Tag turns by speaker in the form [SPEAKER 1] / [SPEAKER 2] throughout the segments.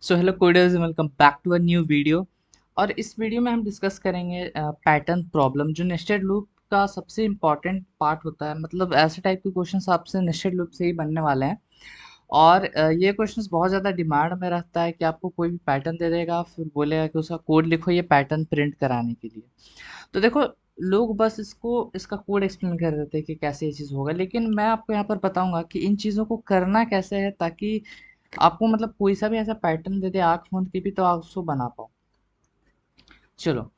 [SPEAKER 1] So hello coders, welcome back to a new video. और इस video में हम डिस्कस करेंगे पैटर्न प्रॉब्लम, जो नेस्टेड लूप का सबसे इम्पॉर्टेंट पार्ट होता है। मतलब ऐसे टाइप के क्वेश्चंस आपसे नेस्टेड लूप से ही बनने वाले हैं। और ये क्वेश्चंस बहुत ज़्यादा डिमांड में रहता है कि आपको कोई भी पैटर्न दे देगा, फिर बोलेगा कि उसका कोड लिखो ये पैटर्न प्रिंट कराने के लिए। तो देखो, लोग बस इसका कोड एक्सप्लेन कर देते हैं कि कैसे ये चीज़ होगा, लेकिन मैं आपको यहाँ पर बताऊंगा कि इन चीज़ों को करना कैसे है, ताकि आपको मतलब कोई सा भी ऐसा पैटर्न दे दे आँख मूंद के भी तो आप उसको बना पाओ। चलो,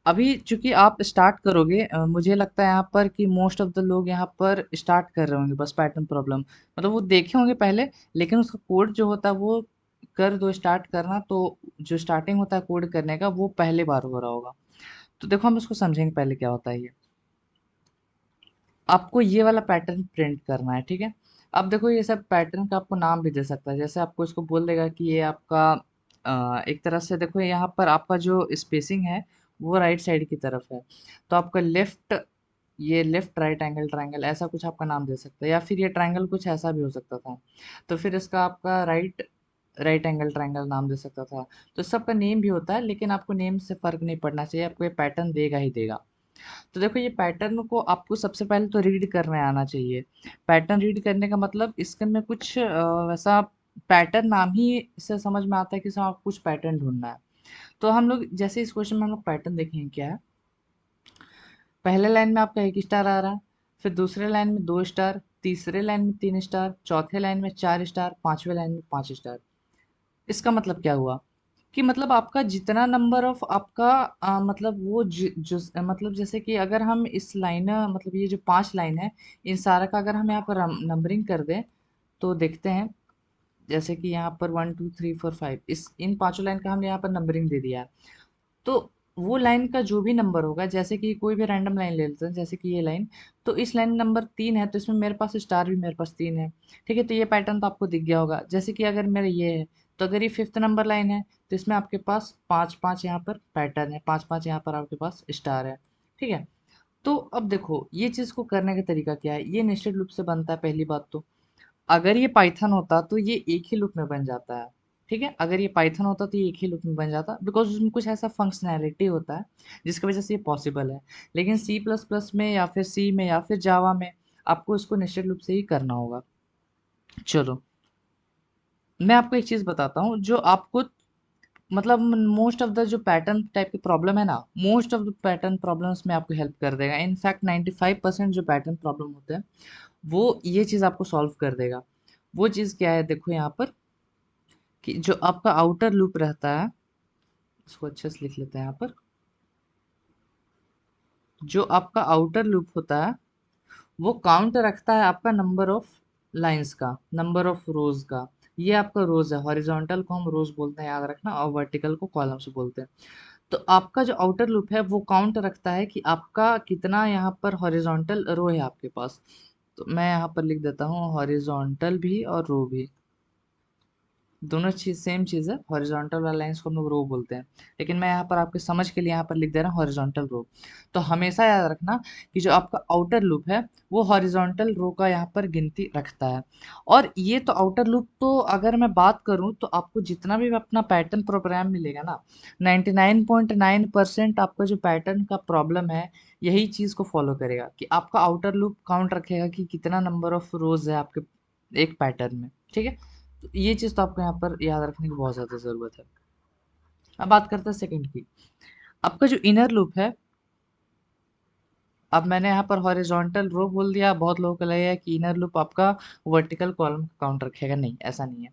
[SPEAKER 1] अभी चूंकि आप स्टार्ट करोगे, मुझे लगता है यहाँ पर कि मोस्ट ऑफ द लोग यहाँ पर स्टार्ट कर रहे होंगे बस पैटर्न प्रॉब्लम। मतलब वो देखे होंगे पहले, लेकिन उसका कोड जो होता है वो कर दो स्टार्ट करना, तो जो स्टार्टिंग होता है कोड करने का वो पहले बार हो रहा होगा। तो देखो, हम इसको समझेंगे पहले क्या होता है ये। आपको ये वाला पैटर्न प्रिंट करना है, ठीक है। अब देखो, ये सब पैटर्न का आपको नाम भी दे सकता है। जैसे आपको इसको बोल देगा कि ये आपका एक तरह से देखो, यहाँ पर आपका जो स्पेसिंग है वो राइट साइड की तरफ है, तो आपका लेफ्ट, ये लेफ्ट राइट एंगल ट्रायंगल ऐसा कुछ आपका नाम दे सकता है, या फिर ये ट्रायंगल कुछ ऐसा भी हो सकता था। तो फिर इसका आपका राइट राइट एंगल ट्रायंगल नाम दे सकता था। तो सबका नेम भी होता है, लेकिन आपको नेम से फर्क नहीं पड़ना चाहिए, आपको ये पैटर्न देगा ही देगा। तो देखो, ये पैटर्न को आपको सबसे पहले तो रीड करने आना चाहिए। पैटर्न रीड करने का मतलब इसके में कुछ वैसा पैटर्न नाम ही इससे समझ में आता है कि इसमें आपको कुछ पैटर्न ढूंढना है। तो हम लोग जैसे इस क्वेश्चन में हम लोग पैटर्न देखेंगे क्या है। पहले लाइन में आपका एक स्टार आ रहा है, फिर दूसरे लाइन में दो स्टार, तीसरे लाइन में तीन स्टार, चौथे लाइन में चार स्टार, पांचवे लाइन में पांच स्टार। इसका मतलब क्या हुआ कि मतलब आपका जितना नंबर ऑफ आपका मतलब वो जो मतलब जैसे कि अगर हम इस लाइन, मतलब ये जो पांच लाइन है, इन सारा का अगर हम यहाँ पर नंबरिंग कर दें तो देखते हैं। जैसे कि यहाँ पर 1 2 3 4 5, इस इन पांचों लाइन का हमने यहाँ पर नंबरिंग दे दिया है। तो वो लाइन का जो भी नंबर होगा, जैसे कि कोई भी रैंडम लाइन ले लेते हैं, जैसे कि ये लाइन, तो इस लाइन नंबर 3 है, तो इसमें मेरे पास स्टार भी मेरे पास 3 है। ठीक है, तो ये पैटर्न तो आपको दिख गया होगा। जैसे कि अगर मेरा ये है, तो अगर ये फिफ्थ नंबर लाइन है, तो इसमें आपके पास पाँच पाँच यहाँ पर पैटर्न है, पाँच पाँच यहाँ पर आपके पास स्टार है। ठीक है। तो अब देखो, ये चीज़ को करने का तरीका क्या है। ये नेस्टेड लूप से बनता है, पहली बात तो। अगर ये पाइथन होता तो ये एक ही लूप में बन जाता है। ठीक है, अगर ये पाइथन होता तो ये एक ही लूप में बन जाता, बिकॉज उसमें कुछ ऐसा फंक्शनैलिटी होता है जिसकी वजह से ये पॉसिबल है। लेकिन सी प्लस प्लस में या फिर सी में या फिर जावा में आपको इसको नेस्टेड लूप से ही करना होगा। चलो, मैं आपको एक चीज़ बताता हूँ जो आपको मतलब मोस्ट ऑफ द जो पैटर्न टाइप की प्रॉब्लम है ना, most of the pattern problems में आपको हेल्प कर देगा। इनफैक्ट 95% जो पैटर्न प्रॉब्लम होते हैं वो ये चीज़ आपको सॉल्व कर देगा। वो चीज़ क्या है, देखो यहाँ पर, कि जो आपका आउटर लूप रहता है, इसको अच्छे से लिख लेते हैं यहाँ पर। जो आपका आउटर लूप होता है वो काउंट रखता है आपका नंबर ऑफ लाइंस का, नंबर ऑफ रोज का। ये आपका रोज है, हॉरिजॉन्टल को हम रोज बोलते हैं, याद रखना, और वर्टिकल को कॉलम्स बोलते हैं। तो आपका जो आउटर लूप है वो काउंट रखता है कि आपका कितना यहाँ पर हॉरिजॉन्टल रो है आपके पास। तो मैं यहाँ पर लिख देता हूँ हॉरिजॉन्टल भी और रो भी। दोनों चीज सेम चीज है, हॉरिजॉन्टल वाला लाइंस को हम लोग रो बोलते हैं, लेकिन मैं यहाँ पर आपके समझ के लिए यहाँ पर लिख दे रहा हूँ हॉरिजॉन्टल रो। तो हमेशा याद रखना कि जो आपका आउटर लूप है वो हॉरिजॉन्टल रो का यहाँ पर गिनती रखता है। और ये तो आउटर लूप, तो अगर मैं बात करूँ तो आपको जितना भी अपना पैटर्न प्रोग्राम मिलेगा ना, 99.9% आपका जो पैटर्न का प्रॉब्लम है यही चीज को फॉलो करेगा, कि आपका आउटर लूप काउंट रखेगा कि कितना नंबर ऑफ रोज है आपके एक पैटर्न में। ठीक है, तो ये चीज़ तो आपको यहाँ पर याद रखने की बहुत ज़्यादा ज़रूरत है। अब बात करते हैं सेकंड की। आपका जो इनर लूप है, अब मैंने यहाँ पर हॉरिजॉन्टल रो बोल दिया, बहुत लोगों को लगेगा कि इनर लूप आपका वर्टिकल कॉलम काउंट रखेगा। नहीं, ऐसा नहीं है।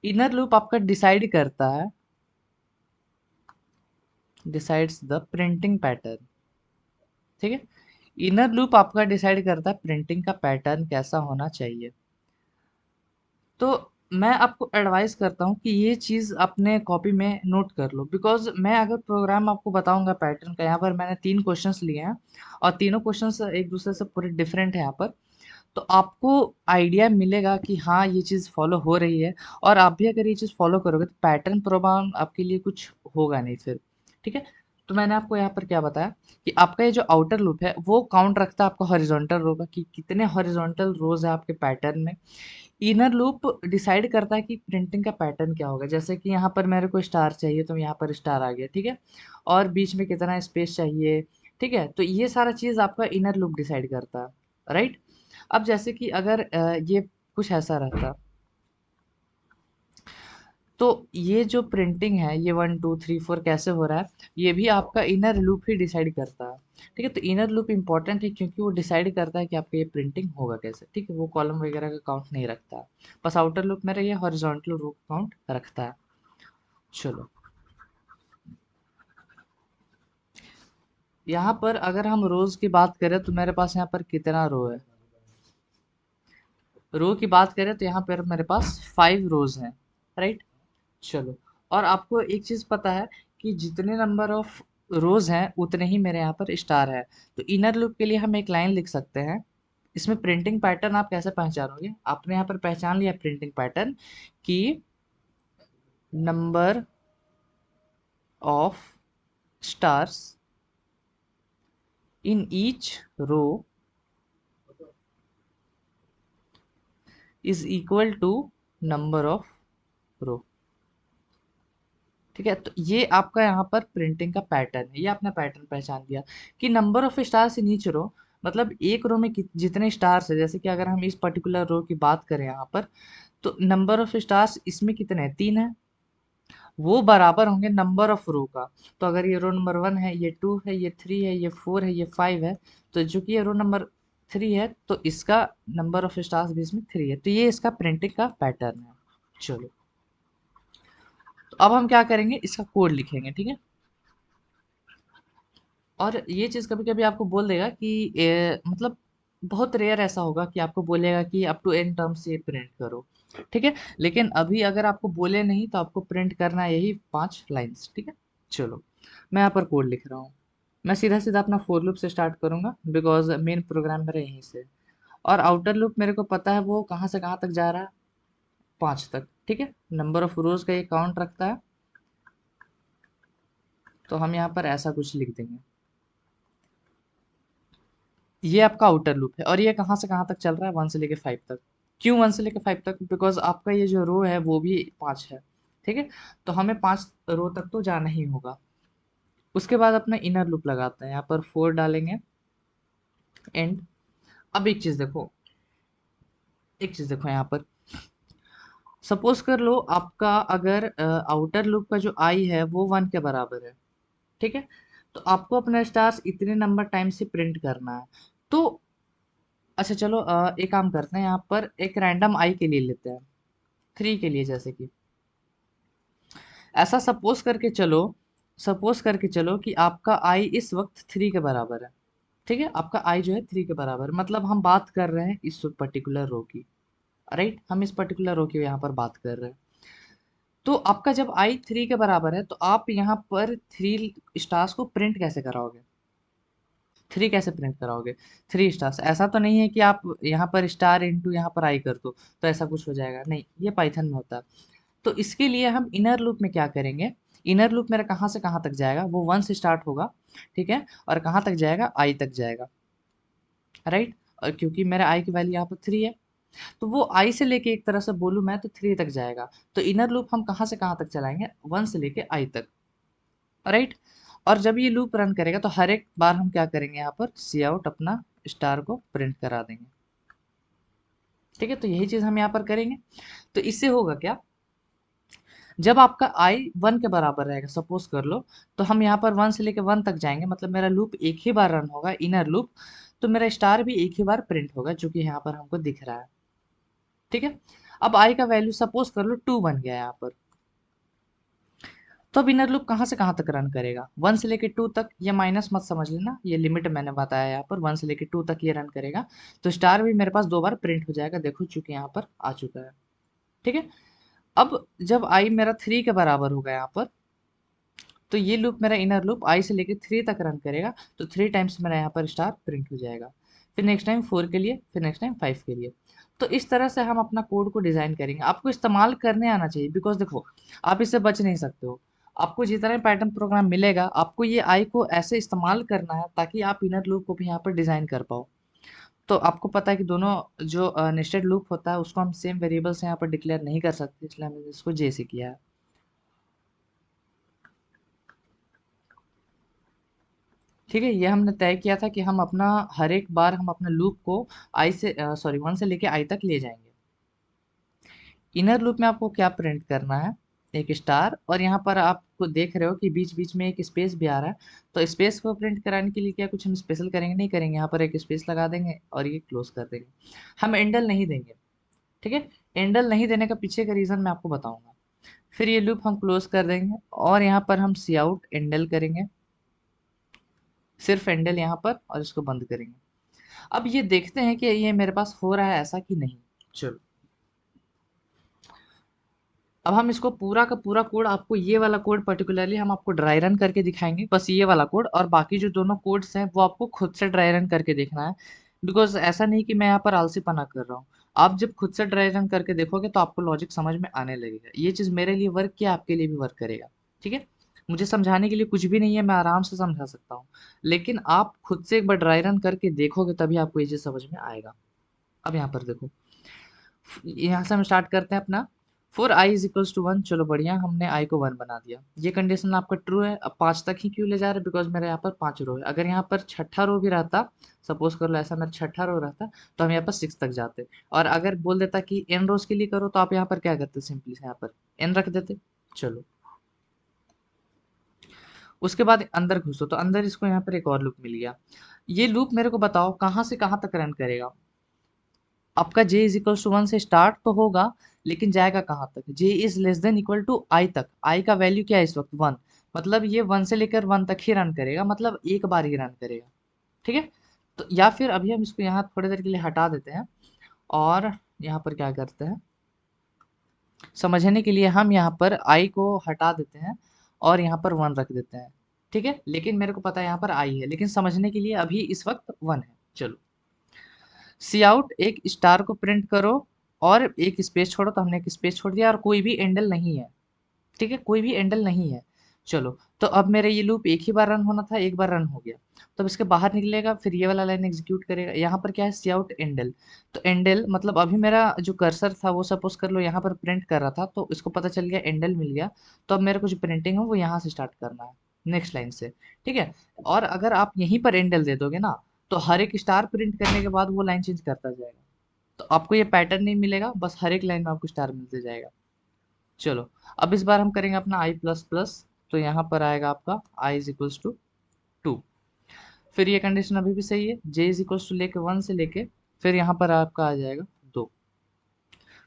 [SPEAKER 1] इनर लूप आपका डिसाइड करता है, डिसाइड्स द प्रिंटिंग पैटर्न। ठीक है, इनर लूप आपका डिसाइड करता है प्रिंटिंग का पैटर्न कैसा होना चाहिए। तो मैं आपको एडवाइस करता हूँ कि ये चीज़ अपने कॉपी में नोट कर लो, बिकॉज मैं अगर प्रोग्राम आपको बताऊंगा पैटर्न का, यहाँ पर मैंने तीन क्वेश्चंस लिए हैं और तीनों क्वेश्चंस एक दूसरे से पूरे डिफरेंट है यहाँ पर। तो आपको आइडिया मिलेगा कि हाँ, ये चीज़ फॉलो हो रही है। और आप भी अगर ये चीज़ फॉलो करोगे तो पैटर्न प्रोग्राम आपके लिए कुछ होगा नहीं फिर। ठीक है, तो मैंने आपको यहाँ पर क्या बताया कि आपका ये जो आउटर लूप है वो काउंट रखता है आपका हॉरिजॉन्टल रो का, कि कितने हॉरिजॉन्टल रोज है आपके पैटर्न में। इनर लूप डिसाइड करता है कि प्रिंटिंग का पैटर्न क्या होगा। जैसे कि यहाँ पर मेरे को स्टार चाहिए तो यहाँ पर स्टार आ गया, ठीक है। और बीच में कितना स्पेस चाहिए, ठीक है। तो ये सारा चीज़ आपका इनर लूप डिसाइड करता है, राइट। अब जैसे कि अगर ये कुछ ऐसा रहता, तो ये जो प्रिंटिंग है ये 1 2 3 4 कैसे हो रहा है, ये भी आपका इनर लूप ही डिसाइड करता है, ठीक है। तो इनर लूप इंपॉर्टेंट है क्योंकि वो डिसाइड करता है कि आपका ये प्रिंटिंग होगा कैसे, ठीक है। वो कॉलम वगैरह का काउंट नहीं रखता है, बस आउटर लूप मेरा ये हॉरिजॉन्टल लूप काउंट रखता है। चलो, यहाँ पर अगर हम रोज की बात करें तो मेरे पास यहाँ पर कितना रो है, रो की बात करें तो यहाँ पर मेरे पास 5 रोज हैं, राइट। चलो, और आपको एक चीज पता है कि जितने नंबर ऑफ रोज हैं उतने ही मेरे यहाँ पर स्टार है। तो इनर लूप के लिए हम एक लाइन लिख सकते हैं। इसमें प्रिंटिंग पैटर्न आप कैसे पहचानोगे, आपने यहाँ पर पहचान लिया प्रिंटिंग पैटर्न कि number of stars in each row is equal to number of row, ठीक है। तो ये आपका यहाँ पर प्रिंटिंग का पैटर्न है, ये आपने पैटर्न पहचान लिया कि number of stars in each row, मतलब एक रो में जितने स्टार्स है। जैसे कि अगर हम इस पर्टिकुलर रो की बात करें यहाँ पर, तो नंबर ऑफ स्टार्स इसमें कितने हैं, 3 है। वो बराबर होंगे नंबर ऑफ रो का। तो अगर ये रो नंबर 1 है, ये 2 है, ये 3 है, ये 4 है, ये 5 है, तो जो कि ये रो नंबर 3 है तो इसका नंबर ऑफ स्टार्स भी इसमें 3 है। तो ये इसका प्रिंटिंग का पैटर्न है। चलो, तो अब हम क्या करेंगे, इसका कोड लिखेंगे, ठीक है। और ये चीज़ कभी-कभी आपको बोल देगा कि मतलब बहुत रेयर ऐसा होगा कि आपको बोलेगा कि अप टू एन टर्म्स ये प्रिंट करो, ठीक है। लेकिन अभी अगर आपको बोले नहीं तो आपको प्रिंट करना है यही 5 लाइन्स, ठीक है। चलो, मैं यहाँ पर कोड लिख रहा हूँ। मैं सीधा-सीधा अपना फोर लूप से स्टार्ट करूँगा बिकॉज़ मेन प्रोग्राम मेरा यहीं से है। और आउटर लूप मेरे को पता है वो कहाँ से कहाँ तक जा रहा है, 5 तक, ठीक है। नंबर ऑफ रोज़ का ये काउंट रखता है, तो हम यहाँ पर ऐसा कुछ लिख देंगे। ये आपका आउटर लूप है और ये कहाँ से कहाँ तक चल रहा है, 1 से लेके 5 तक। क्यों 1 से लेके 5 तक, बिकॉज आपका ये जो रो है वो भी 5 है, ठीक है। तो हमें 5 रो तक तो जाना ही होगा। उसके बाद अपना इनर लूप लगाते हैं, यहाँ पर 4 डालेंगे एंड। अब एक चीज देखो यहाँ पर, सपोज कर लो आपका अगर आउटर लूप का जो आई है वो 1 के बराबर है, ठीक है। तो आपको अपना स्टार्स इतने नंबर टाइम से प्रिंट करना है। तो अच्छा चलो, एक काम करते हैं, यहाँ पर एक रैंडम आई के लिए लेते हैं, 3 के लिए। जैसे कि ऐसा सपोज करके चलो कि आपका आई इस वक्त 3 के बराबर है, ठीक है। आपका आई जो है 3 के बराबर, मतलब हम बात कर रहे हैं इस पर्टिकुलर रो की, राइट। हम इस पर्टिकुलर रो की यहाँ पर बात कर रहे हैं। तो आपका जब आई 3 के बराबर है तो आप यहाँ पर 3 स्टार्स को प्रिंट कैसे कराओगे, 3 कैसे प्रिंट कराओगे, 3 स्टार्स। ऐसा तो नहीं है कि आप यहाँ पर स्टार इंटू यहाँ पर आई कर दो तो ऐसा कुछ हो जाएगा, नहीं, ये पाइथन में होता है। तो इसके लिए हम इनर लूप में क्या करेंगे, इनर लूप मेरा कहाँ से कहाँ तक जाएगा, वो 1 से स्टार्ट होगा, ठीक है। और कहाँ तक जाएगा, आई तक जाएगा, राइट। और क्योंकि मेरा आई की वैल्यू यहाँ पर 3 है, तो वो आई से लेके एक तरह से बोलूँ मैं तो 3 तक जाएगा। तो इनर लूप हम कहाँ से कहाँ तक चलाएंगे, 1 से लेके आई तक, राइट। और जब ये लूप रन करेगा तो हर एक बार हम क्या करेंगे, यहाँ पर सी आउट अपना स्टार को प्रिंट करा देंगे, ठीक है। तो यही चीज हम यहाँ पर करेंगे। तो इससे होगा क्या, जब आपका आई 1 के बराबर रहेगा, सपोज कर लो, तो हम यहाँ पर 1 से लेकर 1 तक जाएंगे, मतलब मेरा लूप एक ही बार रन होगा, इनर लूप। तो मेरा स्टार भी एक ही बार प्रिंट होगा जो कि यहाँ पर हमको दिख रहा है, ठीक है। अब आई का वैल्यू सपोज कर लो 2 बन गया यहाँ पर। तो अब इनर लूप कहाँ से कहाँ तक रन करेगा, 1 से लेके 2 तक। ये माइनस मत समझ लेना, ये लिमिट मैंने बताया यहाँ पर, 1 से लेके 2 तक ये रन करेगा। तो स्टार भी मेरे पास 2 बार प्रिंट हो जाएगा, देखो चूंकि यहाँ पर आ चुका है, ठीक है। अब जब आई मेरा 3 के बराबर होगा यहाँ पर, तो ये लूप मेरा इनर लूप आई से लेके 3 तक रन करेगा। तो 3 टाइम्स मेरा यहाँ पर स्टार प्रिंट हो जाएगा। फिर नेक्स्ट टाइम 4 के लिए, फिर नेक्स्ट टाइम 5 के लिए। तो इस तरह से हम अपना कोड को डिजाइन करेंगे। आपको इस्तेमाल करने आना चाहिए, बिकॉज देखो आप इससे बच नहीं सकते हो। आपको जितना भी पैटर्न प्रोग्राम मिलेगा, आपको ये आई को ऐसे इस्तेमाल करना है ताकि आप इनर लूप को भी यहाँ पर डिजाइन कर पाओ। तो आपको पता है कि दोनों जो नेस्टेड लूप होता है उसको हम सेम वेरिएबल से यहाँ पर डिक्लेयर नहीं कर सकते, इसलिए हमने इसको जे से किया है। ठीक है, ये हमने तय किया था कि हम अपना हर एक बार हम अपने लूप को आई से सॉरी 1 से लेके आई तक ले जाएंगे। इनर लूप में आपको क्या प्रिंट करना है, एक स्टार, और यहाँ पर आपको देख रहे हो कि बीच बीच में एक स्पेस भी आ रहा है। तो स्पेस को प्रिंट कराने के लिए क्या कुछ हम स्पेशल करेंगे, नहीं करेंगे, यहाँ पर एक स्पेस लगा देंगे और ये क्लोज कर देंगे। हम एंडल नहीं देंगे। ठीक है, एंडल नहीं देने का पीछे का रीज़न मैं आपको बताऊंगा। फिर ये लूप हम क्लोज कर देंगे और यहाँ पर हम सी आउट एंडल करेंगे, सिर्फ एंडल यहाँ पर, और इसको बंद करेंगे। अब ये देखते हैं कि ये मेरे पास हो रहा है ऐसा कि नहीं। चलो, अब हम इसको पूरा का पूरा कोड, आपको ये वाला कोड पर्टिकुलरली हम आपको ड्राई रन करके दिखाएंगे, बस ये वाला कोड, और बाकी जो दोनों कोड्स हैं वो आपको खुद से ड्राई रन करके देखना है। बिकॉज ऐसा नहीं कि मैं यहाँ पर आलसीपना कर रहा हूँ। आप जब खुद से ड्राई रन करके देखोगे तो आपको लॉजिक समझ में आने लगेगा। ये चीज़ मेरे लिए वर्क किया, आपके लिए भी वर्क करेगा। ठीक है, मुझे समझाने के लिए कुछ भी नहीं है, मैं आराम से समझा सकता हूँ। लेकिन आप खुद से एक बार ड्राई रन करके देखोगे तभी आपको ये चीज़ समझ में आएगा। अब यहाँ पर देखो, यहाँ से हम स्टार्ट करते हैं अपना। For i is equals to one, चलो बढ़िया, हमने आई को वन बना दिया। ये कंडीशन आपका ट्रू है। अब 5 तक ही क्यों ले जा रहे हैं, बिकॉज मेरे यहाँ पर 5 रो है। अगर यहाँ पर छठा रो भी रहता, सपोज कर लो ऐसा मेरा छठा रो रहता, तो हम यहाँ पर 6 तक जाते। और अगर बोल देता कि एन रोज के लिए करो, तो आप यहाँ पर क्या करते, सिंपली यहाँ पर एन रख देते। चलो, उसके बाद अंदर घुसो, तो अंदर इसको यहाँ पर एक और लूप मिल गया। ये लूप मेरे को बताओ कहाँ से कहाँ तक रन करेगा। आपका j is equal to one से स्टार्ट तो होगा, लेकिन जाएगा कहाँ तक, j is less than equal to i तक। आई का वैल्यू क्या है इस वक्त, वन। मतलब ये वन से लेकर वन तक ही रन करेगा, मतलब एक बार ही रन करेगा। ठीक है, तो या फिर अभी हम इसको यहाँ थोड़ी देर के लिए हटा देते हैं, और यहाँ पर क्या करते हैं, समझने के लिए हम यहाँ पर आई को हटा देते हैं और यहाँ पर वन रख देते हैं। ठीक है, लेकिन मेरे को पता है यहाँ पर आई है, लेकिन समझने के लिए अभी इस वक्त वन है। चलो, सी आउट एक स्टार को प्रिंट करो और एक स्पेस छोड़ो, तो हमने एक स्पेस छोड़ दिया, और कोई भी एंडल नहीं है। ठीक है, कोई भी एंडल नहीं है। चलो, तो अब मेरा ये लूप एक ही बार रन होना था, एक बार रन हो गया। तो अब इसके बाहर निकलेगा, फिर ये वाला लाइन एग्जीक्यूट करेगा। यहाँ पर क्या है, सी आउट एंडल। तो एंडल मतलब अभी मेरा जो कर्सर था वो सपोज कर लो यहाँ पर प्रिंट कर रहा था, तो इसको पता चल गया एंडल मिल गया। तो अब मेरा कुछ प्रिंटिंग है वो यहाँ से स्टार्ट करना है, नेक्स्ट लाइन से। ठीक है, और अगर आप यहीं पर एंडल दे दोगे ना, तो हर एक स्टार प्रिंट करने के बाद वो लाइन चेंज करता जाएगा। तो आपको ये पैटर्न नहीं मिलेगा, बस हर एक लाइन में आपको स्टार मिलते जाएगा। चलो, अब इस बार हम करेंगे अपना आई प्लस प्लस। तो यहाँ पर आएगा आपका आई इज इक्वल्स टू टू। फिर ये कंडीशन अभी भी सही है, जे इज इक्वल्स टू लेके वन से लेके फिर यहाँ पर आपका आ जाएगा दो।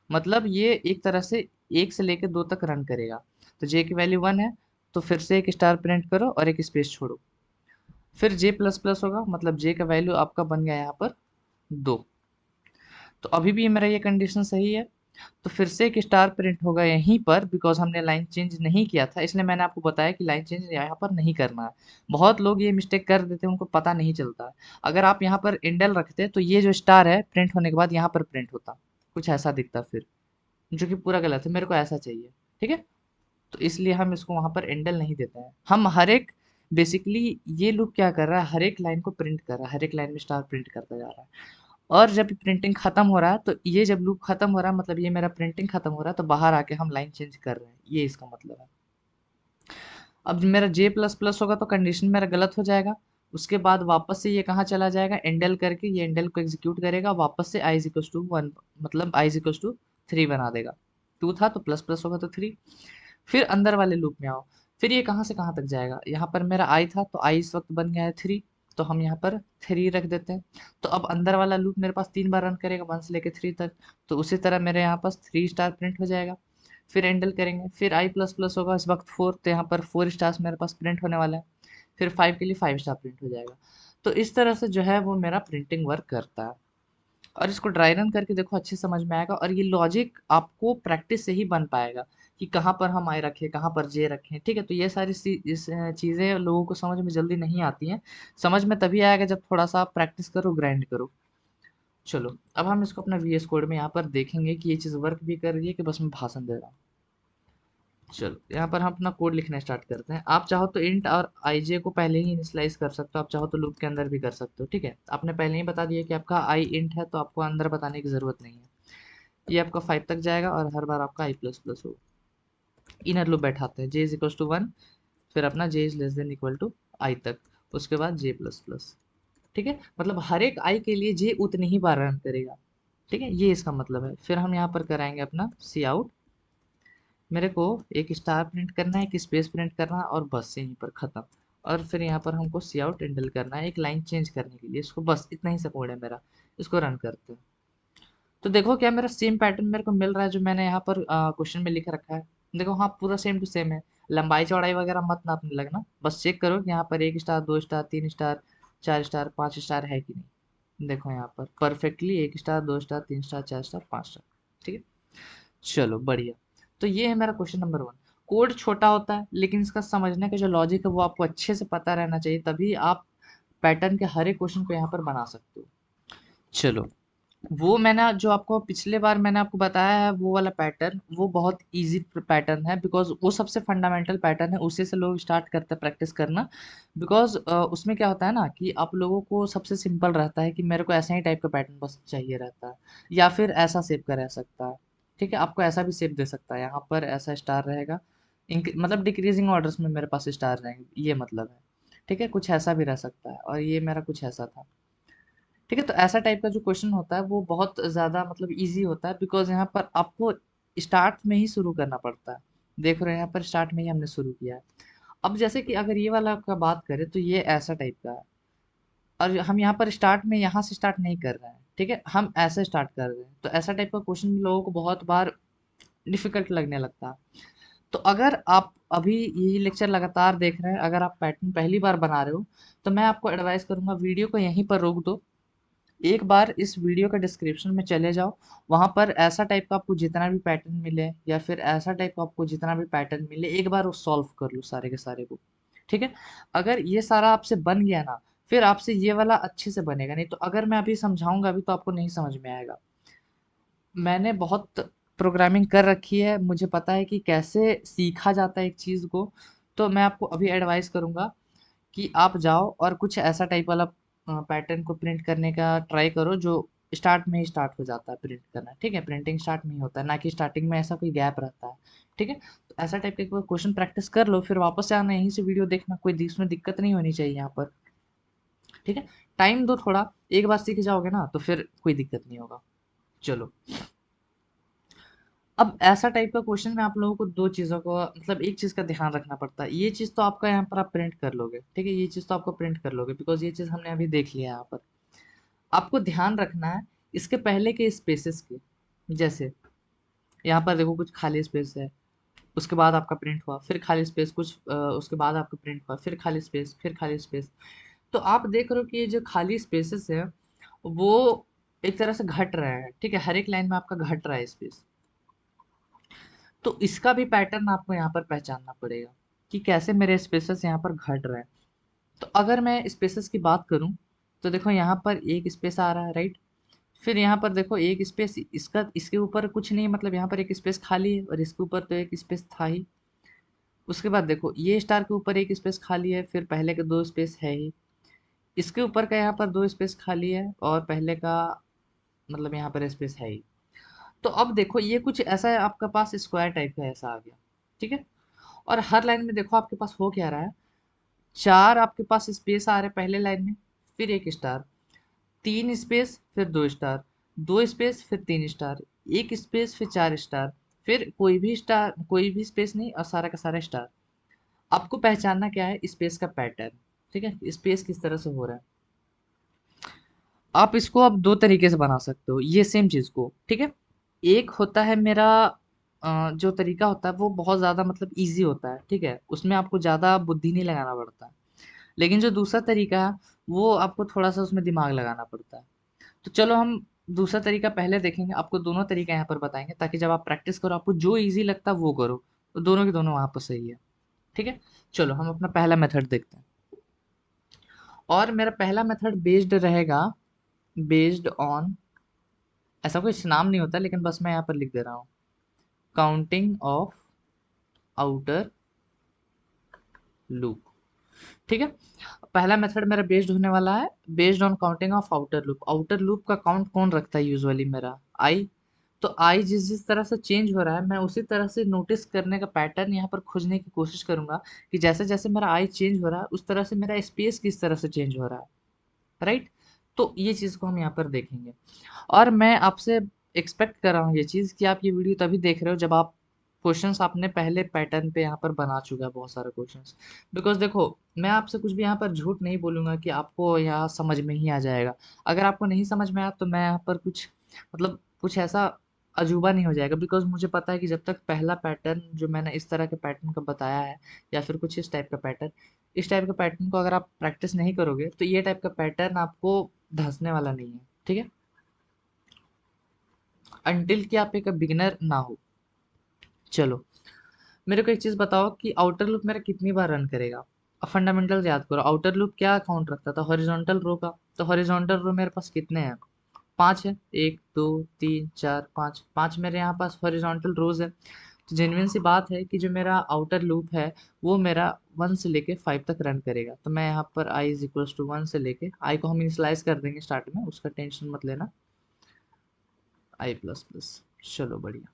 [SPEAKER 1] मतलब ये एक तरह से एक से लेके दो तक रन करेगा। तो जे की वैल्यू वन है, तो फिर से एक स्टार प्रिंट करो और एक स्पेस छोड़ो। फिर जे प्लस प्लस होगा, मतलब जे का वैल्यू आपका बन गया यहाँ पर दो। तो अभी भी मेरा ये कंडीशन सही है। तो फिर से एक स्टार प्रिंट होगा यहीं पर, बिकॉज हमने लाइन चेंज नहीं किया था, इसलिए मैंने आपको बताया कि लाइन चेंज यहाँ पर नहीं करना है। बहुत लोग ये मिस्टेक कर देते हैं, उनको पता नहीं चलता है। अगर आप यहाँ पर एंडल रखते तो ये जो स्टार है प्रिंट होने के बाद यहाँ पर प्रिंट होता, कुछ ऐसा दिखता फिर, जो कि पूरा गलत है। मेरे को ऐसा चाहिए। ठीक है, तो इसलिए हम इसको वहाँ पर एंडल नहीं देते हैं। हम हर एक, बेसिकली ये लूप क्या कर रहा है, हर एक लाइन को प्रिंट कर रहा है, हर एक लाइन में स्टार प्रिंट करता जा रहा है। और जब प्रिंटिंग खत्म हो रहा है, तो ये जब लूप खत्म हो रहा है, मतलब ये मेरा प्रिंटिंग खत्म हो रहा है, तो बाहर आके हम लाइन चेंज कर रहे हैं, ये इसका मतलब है। अब मेरा जे प्लस प्लस होगा तो कंडीशन मेरा गलत हो जाएगा। उसके बाद वापस से ये कहाँ चला जाएगा, एंडल करके ये एंडल को एग्जीक्यूट करेगा, वापस से आई इज इक्वल टू वन, मतलब आई इज इक्वल टू थ्री बना देगा। टू था तो प्लस प्लस होगा तो थ्री। फिर अंदर वाले लूप में आओ, फिर ये कहाँ से कहाँ तक जाएगा, यहाँ पर मेरा आई था तो आई इस वक्त बन गया है थ्री, तो हम यहाँ पर थ्री रख देते हैं। तो अब अंदर वाला लूप मेरे पास 3 बार रन करेगा, वन से लेकर थ्री तक। तो उसी तरह मेरे यहाँ पास थ्री स्टार प्रिंट हो जाएगा। फिर एंडल करेंगे, फिर आई प्लस प्लस होगा इस वक्त फोर, तो यहाँ पर फोर स्टार्स मेरे पास प्रिंट होने वाला है। फिर फाइव के लिए फाइव स्टार प्रिंट हो जाएगा। तो इस तरह से जो है वो मेरा प्रिंटिंग वर्क करता है। और इसको ड्राई रन करके देखो, अच्छे समझ में आएगा, और ये लॉजिक आपको प्रैक्टिस से ही बन पाएगा कि कहाँ पर हम आई रखें, कहाँ पर जे रखें। ठीक है, तो ये सारी चीज़ें लोगों को समझ में जल्दी नहीं आती हैं। समझ में तभी आएगा जब थोड़ा सा आप प्रैक्टिस करो, ग्राइंड करो। चलो, अब हम इसको अपना वीएस कोड में यहाँ पर देखेंगे कि ये चीज़ वर्क भी कर रही है कि बस मैं भाषण दे रहा हूँ। चलो यहाँ पर हम अपना कोड लिखना स्टार्ट करते हैं। आप चाहो तो इंट और आईजे को पहले ही इनिशियलाइज कर सकते हो, आप चाहो तो लूप के अंदर भी कर सकते हो। ठीक है, आपने पहले ही बता दिया कि आपका आई इंट है, तो आपको अंदर बताने की ज़रूरत नहीं है। ये आपका 5 तक जाएगा और हर बार आपका आई प्लस प्लस हो। इनर लूप बैठाते हैं, जे इज इक्वल टू 1, फिर अपना j is less than equal to i तक, उसके बाद जे प्लस प्लस। ठीक है, मतलब हर एक आई के लिए जे उतनी ही बार रन करेगा। ठीक है, ये इसका मतलब है। फिर हम यहाँ पर कराएंगे अपना सी आउट, मेरे को एक स्टार प्रिंट करना है, एक स्पेस प्रिंट करना है और बस यहीं पर ख़त्म। और फिर यहाँ पर हमको सी आउट एंडल करना है एक लाइन चेंज करने के लिए, इसको बस इतना ही सा कोड है मेरा। इसको रन करते हैं तो देखो क्या मेरा सेम पैटर्न मेरे को मिल रहा है जो मैंने यहाँ पर क्वेश्चन में लिख रखा है। देखो हाँ, पूरा सेम टू सेम है। लंबाई चौड़ाई वगैरह मत नापने लगना, बस चेक करो कि यहाँ पर 1 star 2 star 3 star 4 star 5 star है कि नहीं। देखो यहाँ पर perfectly 1 star 2 star 3 star 4 star 5 star. ठीक है, चलो बढ़िया। तो ये है मेरा क्वेश्चन नंबर 1। कोड छोटा होता है लेकिन इसका समझने का जो लॉजिक है वो आपको अच्छे से पता रहना चाहिए, तभी आप पैटर्न के हर एक क्वेश्चन को यहाँ पर बना सकते हो। चलो, वो मैंने जो आपको पिछले बार मैंने आपको बताया है वो वाला पैटर्न, वो बहुत इजी पैटर्न है, बिकॉज वो सबसे फंडामेंटल पैटर्न है, उसी से लोग स्टार्ट करते हैं प्रैक्टिस करना। बिकॉज उसमें क्या होता है ना कि आप लोगों को सबसे सिंपल रहता है कि मेरे को ऐसा ही टाइप का पैटर्न बस चाहिए रहता है, या फिर ऐसा शेप का रह सकता है। ठीक है, आपको ऐसा भी शेप दे सकता है, यहाँ पर ऐसा स्टार रहेगा, मतलब डिक्रीजिंग ऑर्डर्स में मेरे पास स्टार रहेंगे, ये मतलब है। ठीक है, कुछ ऐसा भी रह सकता है, और ये मेरा कुछ ऐसा था। ठीक है, तो ऐसा टाइप का जो क्वेश्चन होता है वो बहुत ज़्यादा मतलब ईज़ी होता है, बिकॉज़ यहाँ पर आपको स्टार्ट में ही शुरू करना पड़ता है। देख रहे हो यहाँ पर स्टार्ट में ही हमने शुरू किया है। अब जैसे कि अगर ये वाला का बात करें तो ये ऐसा टाइप का है, और हम यहाँ पर स्टार्ट में यहाँ से स्टार्ट नहीं कर रहे हैं। ठीक है, हम ऐसे स्टार्ट कर रहे हैं, तो ऐसा टाइप का क्वेश्चन लोगों को बहुत बार डिफ़िकल्ट लगने लगता है। तो अगर आप अभी यही लेक्चर लगातार देख रहे हैं, अगर आप पैटर्न पहली बार बना रहे हो, तो मैं आपको एडवाइस करूँगा वीडियो को यहीं पर रोक दो। एक बार इस वीडियो का डिस्क्रिप्शन में चले जाओ, वहाँ पर ऐसा टाइप का आपको जितना भी पैटर्न मिले या फिर ऐसा टाइप का आपको जितना भी पैटर्न मिले, एक बार वो सॉल्व कर लो सारे के सारे को। ठीक है, अगर ये सारा आपसे बन गया ना, फिर आपसे ये वाला अच्छे से बनेगा, नहीं तो अगर मैं अभी समझाऊंगा अभी तो आपको नहीं समझ में आएगा। मैंने बहुत प्रोग्रामिंग कर रखी है, मुझे पता है कि कैसे सीखा जाता है एक चीज़ को। तो मैं आपको अभी एडवाइस करूंगा कि आप जाओ और कुछ ऐसा टाइप वाला पैटर्न को प्रिंट करने का ट्राई करो जो स्टार्ट में ही स्टार्ट हो जाता है प्रिंट करना। ठीक है, प्रिंटिंग स्टार्ट में ही होता है, ना कि स्टार्टिंग में ऐसा कोई गैप रहता है। ठीक है, तो ऐसा टाइप का एक बार क्वेश्चन प्रैक्टिस कर लो, फिर वापस से आना यहीं से वीडियो देखना, कोई इसमें दिक्कत नहीं होनी चाहिए यहाँ पर। ठीक है, टाइम दो थोड़ा, एक बार सीख जाओगे ना तो फिर कोई दिक्कत नहीं होगा। चलो, अब ऐसा टाइप का क्वेश्चन में आप लोगों को दो चीज़ों को मतलब एक चीज़ का ध्यान रखना पड़ता है। ये चीज़ तो आपका यहाँ पर आप प्रिंट कर लोगे, ठीक है, ये चीज़ तो आपको प्रिंट कर लोगे बिकॉज ये चीज़ हमने अभी देख लिया है यहाँ पर। आपको ध्यान रखना है इसके पहले के स्पेसेस के। जैसे यहाँ पर देखो कुछ खाली स्पेस है, उसके बाद आपका प्रिंट हुआ, फिर खाली स्पेस कुछ उसके बाद आपका प्रिंट हुआ, फिर खाली स्पेस, फिर खाली स्पेस। तो आप देख रहे हो कि ये जो खाली स्पेसेस है वो एक तरह से घट रहे हैं। ठीक है, हर एक लाइन में आपका घट रहा है स्पेस। तो इसका भी पैटर्न आपको यहाँ पर पहचानना पड़ेगा कि कैसे मेरे स्पेसेस यहाँ पर घट रहे हैं। तो अगर मैं स्पेसेस की बात करूँ तो देखो यहाँ पर एक स्पेस आ रहा है, राइट। फिर यहाँ पर देखो एक स्पेस इसका, इसके ऊपर कुछ नहीं, मतलब यहाँ पर एक स्पेस खाली है और इसके ऊपर तो एक स्पेस था ही। उसके बाद देखो ये स्टार के ऊपर एक स्पेस खाली है, फिर पहले के दो स्पेस है ही, इसके ऊपर का यहाँ पर दो स्पेस खाली है और पहले का मतलब यहाँ पर स्पेस है ही। तो अब देखो ये कुछ ऐसा है आपका पास स्क्वायर टाइप का ऐसा आ गया। ठीक है, और हर लाइन में देखो आपके पास हो क्या रहा है, चार आपके पास स्पेस आ रहे हैं पहले लाइन में, फिर एक स्टार, तीन स्पेस फिर दो स्टार, दो स्पेस फिर तीन स्टार, एक स्पेस फिर चार स्टार, फिर कोई भी स्टार, कोई भी स्पेस नहीं और सारा का सारा स्टार। आपको पहचानना क्या है, स्पेस का पैटर्न। ठीक है, स्पेस किस तरह से हो रहा है। आप इसको अब दो तरीके से बना सकते हो ये सेम चीज़ को। ठीक है, एक होता है मेरा जो तरीका होता है वो बहुत ज़्यादा मतलब इजी होता है। ठीक है, उसमें आपको ज़्यादा बुद्धि नहीं लगाना पड़ता है। लेकिन जो दूसरा तरीका है वो आपको थोड़ा सा उसमें दिमाग लगाना पड़ता है। तो चलो हम दूसरा तरीका पहले देखेंगे, आपको दोनों तरीका यहाँ पर बताएंगे ताकि जब आप प्रैक्टिस करो आपको जो इजी लगता है वो करो, तो दोनों के दोनों वहाँ पर सही है। ठीक है, चलो हम अपना पहला मेथड देखते हैं। और मेरा पहला मेथड बेस्ड रहेगा, बेस्ड ऑन, ऐसा कोई नाम नहीं होता लेकिन बस मैं यहाँ पर लिख दे रहा हूँ, काउंटिंग ऑफ आउटर लूप। ठीक है, पहला मेथड मेरा बेस्ड होने वाला है based on counting of outer loop. Outer loop का काउंट कौन रखता है यूजुअली? मेरा आई। तो आई जिस जिस तरह से चेंज हो रहा है मैं उसी तरह से नोटिस करने का पैटर्न यहाँ पर खोजने की कोशिश करूंगा कि जैसे जैसे मेरा आई चेंज हो रहा है उस तरह से मेरा स्पेस किस तरह से चेंज हो रहा है। राइट, तो ये चीज़ को हम यहाँ पर देखेंगे। और मैं आपसे एक्सपेक्ट कर रहा हूँ ये चीज़ कि आप ये वीडियो तभी देख रहे हो जब आप क्वेश्चंस आपने पहले पैटर्न पे यहाँ पर बना चुका है बहुत सारे क्वेश्चंस। बिकॉज देखो, मैं आपसे कुछ भी यहाँ पर झूठ नहीं बोलूँगा कि आपको यहाँ समझ में ही आ जाएगा। अगर आपको नहीं समझ में आया तो मैं यहाँ पर कुछ मतलब कुछ ऐसा अजूबा नहीं हो जाएगा। बिकॉज मुझे पता है कि जब तक पहला पैटर्न जो मैंने इस तरह के पैटर्न का बताया है या फिर कुछ इस टाइप का पैटर्न को अगर आप प्रैक्टिस नहीं करोगे तो ये टाइप का पैटर्न आपको धंसने वाला नहीं है। ठीक है, अनटिल कि आप एक बिगिनर ना हो। चलो, मेरे को एक चीज़ बताओ कि आउटर लूप मेरा कितनी बार रन करेगा। अब फंडामेंटल याद करो, आउटर लूप क्या काउंट रखता था? हॉरिजॉन्टल रो का। तो हॉरिजॉन्टल रो मेरे पास कितने हैं? 5 है। 1 2 3 4 5, 5 मेरे यहाँ पास हॉरिजॉन्टल रोज है। तो जेन्युइन सी बात है कि जो मेरा आउटर लूप है वो मेरा 1 से लेके 5 तक रन करेगा। तो मैं यहाँ पर i इज इक्वल्स टू 1 से लेके i को हम इनिशियलाइज कर देंगे स्टार्ट में, उसका टेंशन मत लेना, i प्लस प्लस। चलो बढ़िया।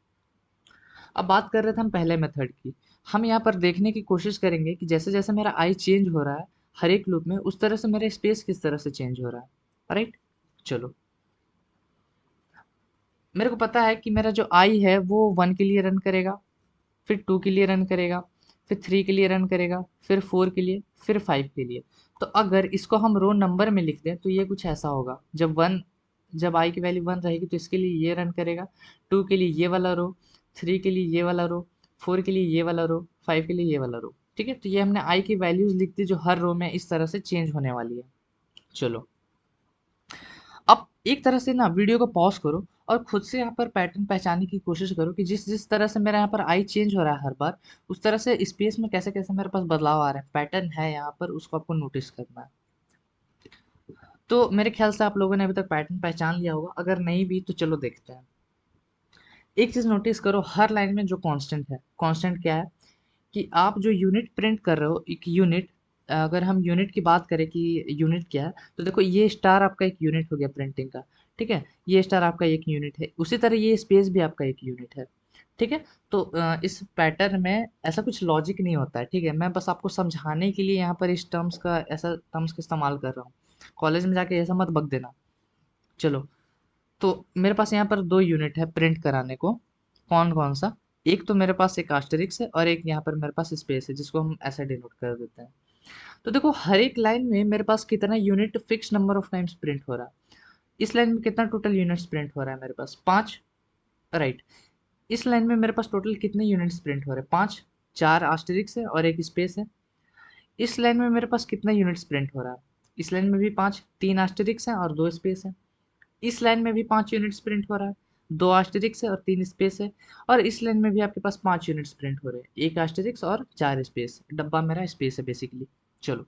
[SPEAKER 1] अब बात कर रहे थे हम पहले मेथड की। हम यहाँ पर देखने की कोशिश करेंगे कि जैसे जैसे मेरा आई चेंज हो रहा है हर एक लूप में उस तरह से मेरा स्पेस किस तरह से चेंज हो रहा है। राइट, चलो, मेरे को पता है कि मेरा जो आई है वो 1 के लिए रन करेगा, फिर 2 के लिए रन करेगा, फिर 3 के लिए रन करेगा, फिर 4 के लिए, फिर 5 के लिए। तो अगर इसको हम रो नंबर में लिख दें तो ये कुछ ऐसा होगा, जब आई की वैल्यू 1 रहेगी तो इसके लिए ये रन करेगा, 2 के लिए ये वाला रो, 3 के लिए ये वाला रो, 4 के लिए ये वाला रो, 5 के लिए ये वाला रो। ठीक है, तो ये हमने आई की वैल्यूज लिख दी जो हर रो में इस तरह से चेंज होने वाली है। चलो, अब एक तरह से ना वीडियो को पॉज करो और खुद से यहाँ पर पैटर्न पहचानने की कोशिश करो कि जिस जिस तरह से मेरा यहाँ पर आई चेंज हो रहा है हर बार उस तरह से स्पेस में कैसे कैसे मेरे पास बदलाव आ रहे हैं, पैटर्न है यहाँ पर, उसको आपको नोटिस करना है। तो मेरे ख्याल से आप लोगों ने अभी तक पैटर्न पहचान लिया होगा, अगर नहीं भी तो चलो देखते हैं। एक चीज़ नोटिस करो, हर लाइन में जो कांस्टेंट है, कांस्टेंट क्या है कि आप जो यूनिट प्रिंट कर रहे हो, एक यूनिट, अगर हम यूनिट की बात करें कि यूनिट क्या है, तो देखो ये स्टार आपका एक यूनिट हो गया प्रिंटिंग का। ठीक है, ये स्टार आपका एक यूनिट है, उसी तरह ये स्पेस भी आपका एक यूनिट है। ठीक है, तो इस पैटर्न में ऐसा कुछ लॉजिक नहीं होता है। ठीक है, मैं बस आपको समझाने के लिए यहाँ पर इस टर्म्स का इस्तेमाल कर रहा हूँ। कॉलेज में जाके ऐसा मत बक देना। चलो, तो मेरे पास यहाँ पर 2 यूनिट है प्रिंट कराने को। कौन कौन सा? एक तो मेरे पास एक आस्टेरिक्स है और एक यहाँ पर मेरे पास स्पेस है जिसको हम ऐसे डिनोट कर देते हैं। तो देखो हर एक लाइन में मेरे पास कितना unit fix number of times print हो रहा है। इस लाइन में कितना टोटल यूनिट्स प्रिंट हो रहा है? मेरे पास 5। राइट, इस लाइन में मेरे पास टोटल कितने यूनिट्स प्रिंट हो रहे हैं? 5। 4 आस्टेरिक्स है और एक स्पेस है। इस लाइन में मेरे पास कितना यूनिट्स प्रिंट हो रहा है? इस लाइन में भी 5, 3 आस्टेरिक्स है और 2 स्पेस है। इस लाइन में भी 5 यूनिट्स प्रिंट हो रहा है, 2 आस्टेरिक्स है और 3 स्पेस है। और इस लाइन में भी आपके पास 5 यूनिट्स प्रिंट हो रहे हैं, 1 आस्टेरिक्स और 4 स्पेस। डब्बा मेरा स्पेस है बेसिकली। चलो,